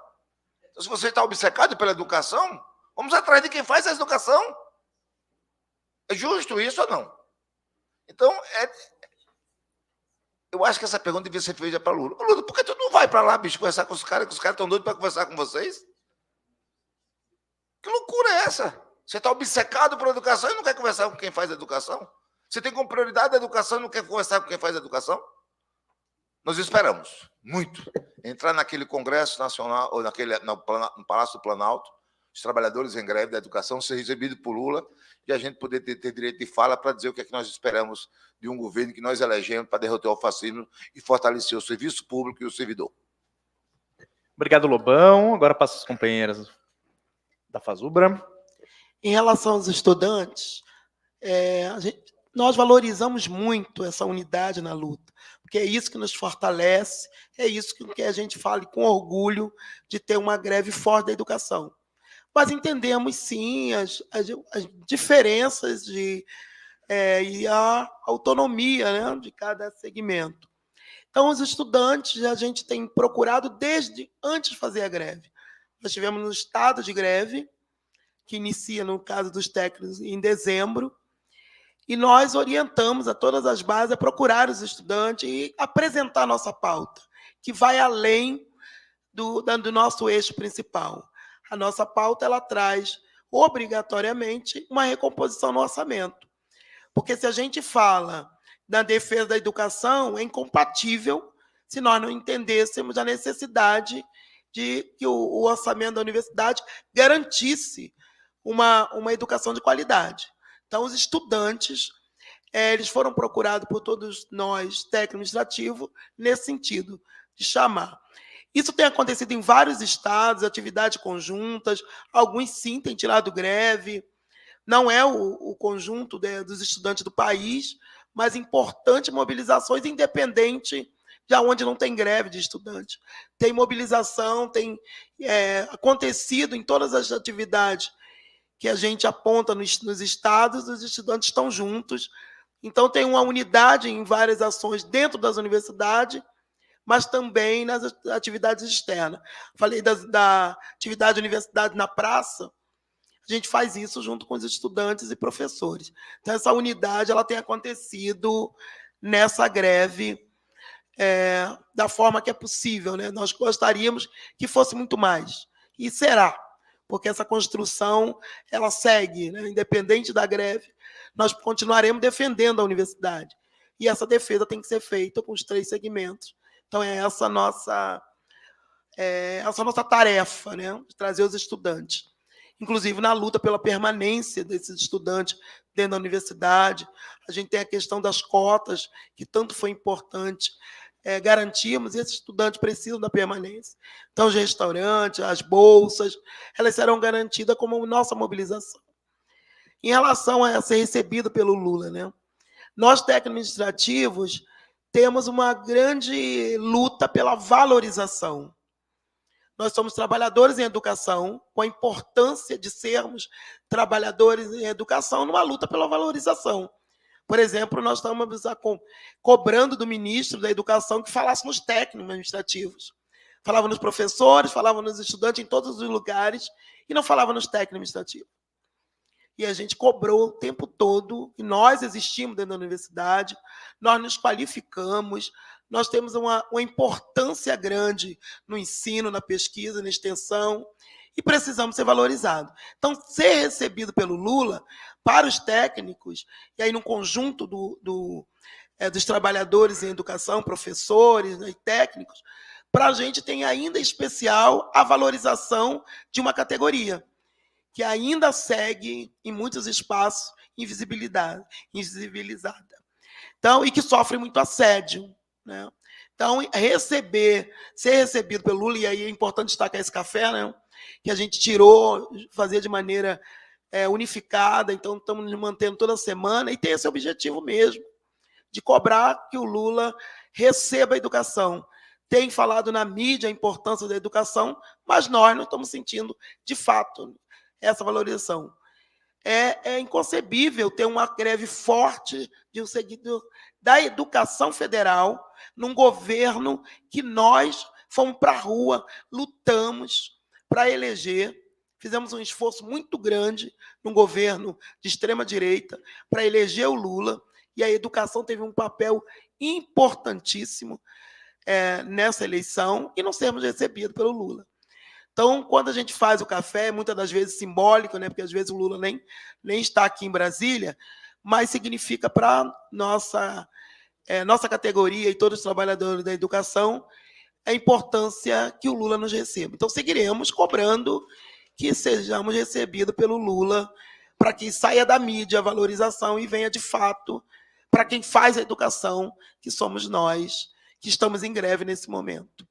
Então, se você está obcecado pela educação, vamos atrás de quem faz a educação. É justo isso ou não? Então, eu acho que essa pergunta devia ser feita para Lula. Lula, por que tu não vai para lá, bicho, conversar com os caras, que os caras estão doidos para conversar com vocês? Que loucura é essa? Você está obcecado por educação e não quer conversar com quem faz a educação? Você tem como prioridade a educação e não quer conversar com quem faz a educação? Nós esperamos muito entrar naquele Congresso Nacional, ou no Palácio do Planalto, os trabalhadores em greve da educação ser recebidos por Lula e a gente poder ter direito de fala para dizer o que é que nós esperamos de um governo que nós elegemos para derrotar o fascismo e fortalecer o serviço público e o servidor. Obrigado, Lobão. Agora passo às companheiras da Fazubra. Em relação aos estudantes, nós valorizamos muito essa unidade na luta, porque é isso que nos fortalece, é isso que a gente fale com orgulho de ter uma greve forte da educação. Mas entendemos, sim, as diferenças e a autonomia, né, de cada segmento. Então, os estudantes, a gente tem procurado desde antes de fazer a greve. Nós tivemos um estado de greve, que inicia, no caso dos técnicos, em dezembro, e nós orientamos a todas as bases a procurar os estudantes e apresentar nossa pauta, que vai além do nosso eixo principal. A nossa pauta ela traz obrigatoriamente, uma recomposição no orçamento. Porque se a gente fala da defesa da educação, é incompatível se nós não entendêssemos a necessidade de que o orçamento da universidade garantisse uma educação de qualidade. Então, os estudantes, eles foram procurados por todos nós, técnico administrativo, nesse sentido, de chamar. Isso tem acontecido em vários estados, atividades conjuntas, alguns sim têm tirado greve, não é o conjunto dos estudantes do país, mas importantes mobilizações, independente de onde não tem greve de estudantes. Tem mobilização, tem acontecido em todas as atividades que a gente aponta nos estados, os estudantes estão juntos. Então, tem uma unidade em várias ações dentro das universidades, mas também nas atividades externas. Falei da atividade universidade na praça, a gente faz isso junto com os estudantes e professores. Então, essa unidade ela tem acontecido nessa greve da forma que é possível, né? Nós gostaríamos que fosse muito mais. E será, porque essa construção ela segue, né? Independente da greve, nós continuaremos defendendo a universidade. E essa defesa tem que ser feita com os 3 segmentos. Então, é essa nossa tarefa, né? De trazer os estudantes. Inclusive na luta pela permanência desses estudantes dentro da universidade. A gente tem a questão das cotas, que tanto foi importante garantirmos, e esses estudantes precisam da permanência. Então, os restaurantes, as bolsas, elas serão garantidas como nossa mobilização. Em relação a ser recebido pelo Lula, né? Nós, técnicos administrativos, temos uma grande luta pela valorização. Nós somos trabalhadores em educação, com a importância de sermos trabalhadores em educação numa luta pela valorização. Por exemplo, nós estamos cobrando do ministro da Educação que falasse nos técnicos administrativos. Falava nos professores, falava nos estudantes em todos os lugares e não falava nos técnicos administrativos. E a gente cobrou o tempo todo, e nós existimos dentro da universidade, nós nos qualificamos, nós temos uma importância grande no ensino, na pesquisa, na extensão, e precisamos ser valorizados. Então, ser recebido pelo Lula, para os técnicos, e aí no conjunto dos trabalhadores em educação, professores, né, e técnicos, para a gente tem ainda especial a valorização de uma categoria, que ainda segue, em muitos espaços, invisibilizada. Então, e que sofre muito assédio, né? Então, ser recebido pelo Lula, e aí é importante destacar esse café, né? Que a gente fazia de maneira unificada, então estamos nos mantendo toda semana, e tem esse objetivo mesmo, de cobrar que o Lula receba a educação. Tem falado na mídia a importância da educação, mas nós não estamos sentindo, de fato, essa valorização. É inconcebível ter uma greve forte de um seguidor da educação federal num governo que nós fomos para a rua, lutamos para eleger, fizemos um esforço muito grande num governo de extrema-direita para eleger o Lula, e a educação teve um papel importantíssimo nessa eleição, e não sermos recebidos pelo Lula. Então, quando a gente faz o café, muitas das vezes simbólico, né, porque às vezes o Lula nem está aqui em Brasília, mas significa para nossa categoria e todos os trabalhadores da educação a importância que o Lula nos receba. Então, seguiremos cobrando que sejamos recebidos pelo Lula, para que saia da mídia a valorização e venha, de fato, para quem faz a educação, que somos nós, que estamos em greve nesse momento.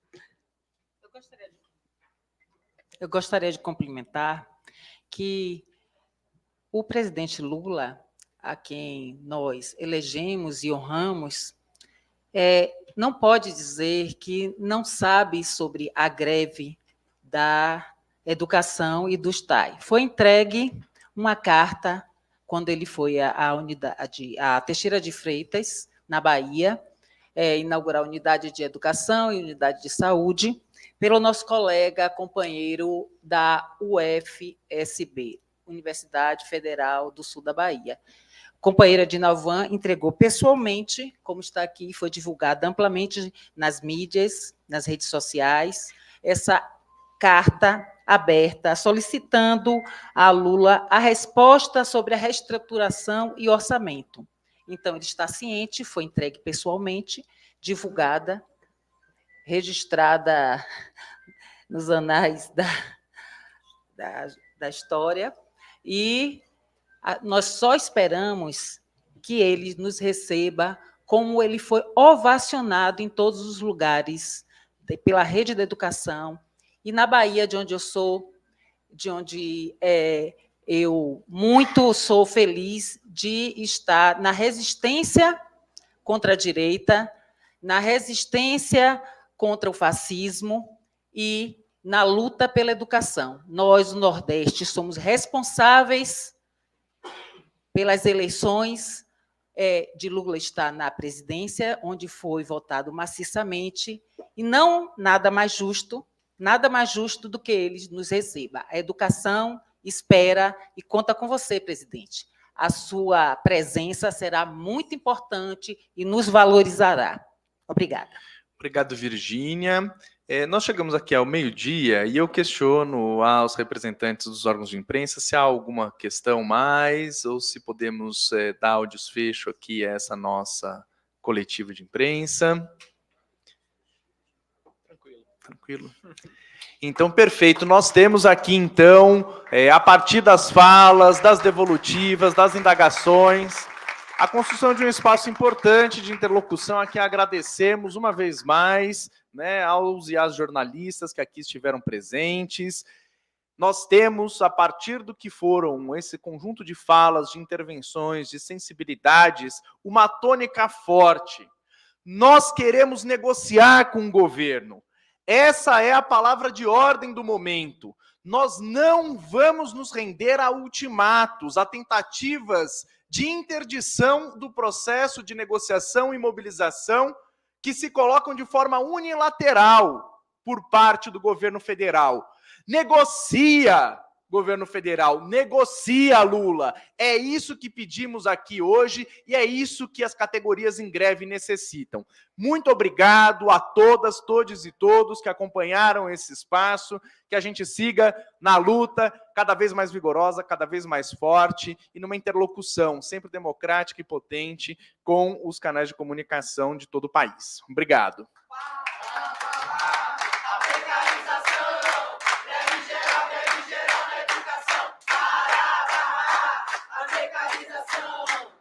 Eu gostaria de complementar que o presidente Lula, a quem nós elegemos e honramos, não pode dizer que não sabe sobre a greve da educação e dos TAI. Foi entregue uma carta quando ele foi à Teixeira de Freitas, na Bahia, inaugurar a unidade de educação e unidade de saúde, pelo nosso colega, companheiro da UFSB, Universidade Federal do Sul da Bahia. Companheira Dinalvan entregou pessoalmente, como está aqui, foi divulgada amplamente nas mídias, nas redes sociais, essa carta aberta, solicitando a Lula a resposta sobre a reestruturação e orçamento. Então, ele está ciente, foi entregue pessoalmente, divulgada, registrada nos anais da história, e nós só esperamos que ele nos receba como ele foi ovacionado em todos os lugares pela rede da educação, e na Bahia, de onde eu sou, de onde eu muito sou feliz de estar na resistência contra a direita, na resistência contra o fascismo e na luta pela educação. Nós, no Nordeste, somos responsáveis pelas eleições de Lula estar na presidência, onde foi votado maciçamente, e não nada mais justo do que ele nos receba. A educação espera e conta com você, presidente. A sua presença será muito importante e nos valorizará. Obrigada. Obrigado, Virgínia. Nós chegamos aqui ao meio-dia e eu questiono aos representantes dos órgãos de imprensa se há alguma questão mais ou se podemos dar o desfecho aqui a essa nossa coletiva de imprensa. Tranquilo. Então, perfeito. Nós temos aqui, então, a partir das falas, das devolutivas, das indagações, a construção de um espaço importante de interlocução. Aqui agradecemos uma vez mais, né, aos e às jornalistas que aqui estiveram presentes. Nós temos, a partir do que foram esse conjunto de falas, de intervenções, de sensibilidades, uma tônica forte. Nós queremos negociar com o governo. Essa é a palavra de ordem do momento. Nós não vamos nos render a ultimatos, a tentativas de interdição do processo de negociação e mobilização que se colocam de forma unilateral por parte do governo federal. Negocia, governo federal, negocia, Lula. É isso que pedimos aqui hoje e é isso que as categorias em greve necessitam. Muito obrigado a todas, todos e todos que acompanharam esse espaço, que a gente siga na luta cada vez mais vigorosa, cada vez mais forte e numa interlocução sempre democrática e potente com os canais de comunicação de todo o país. Obrigado. Precarização!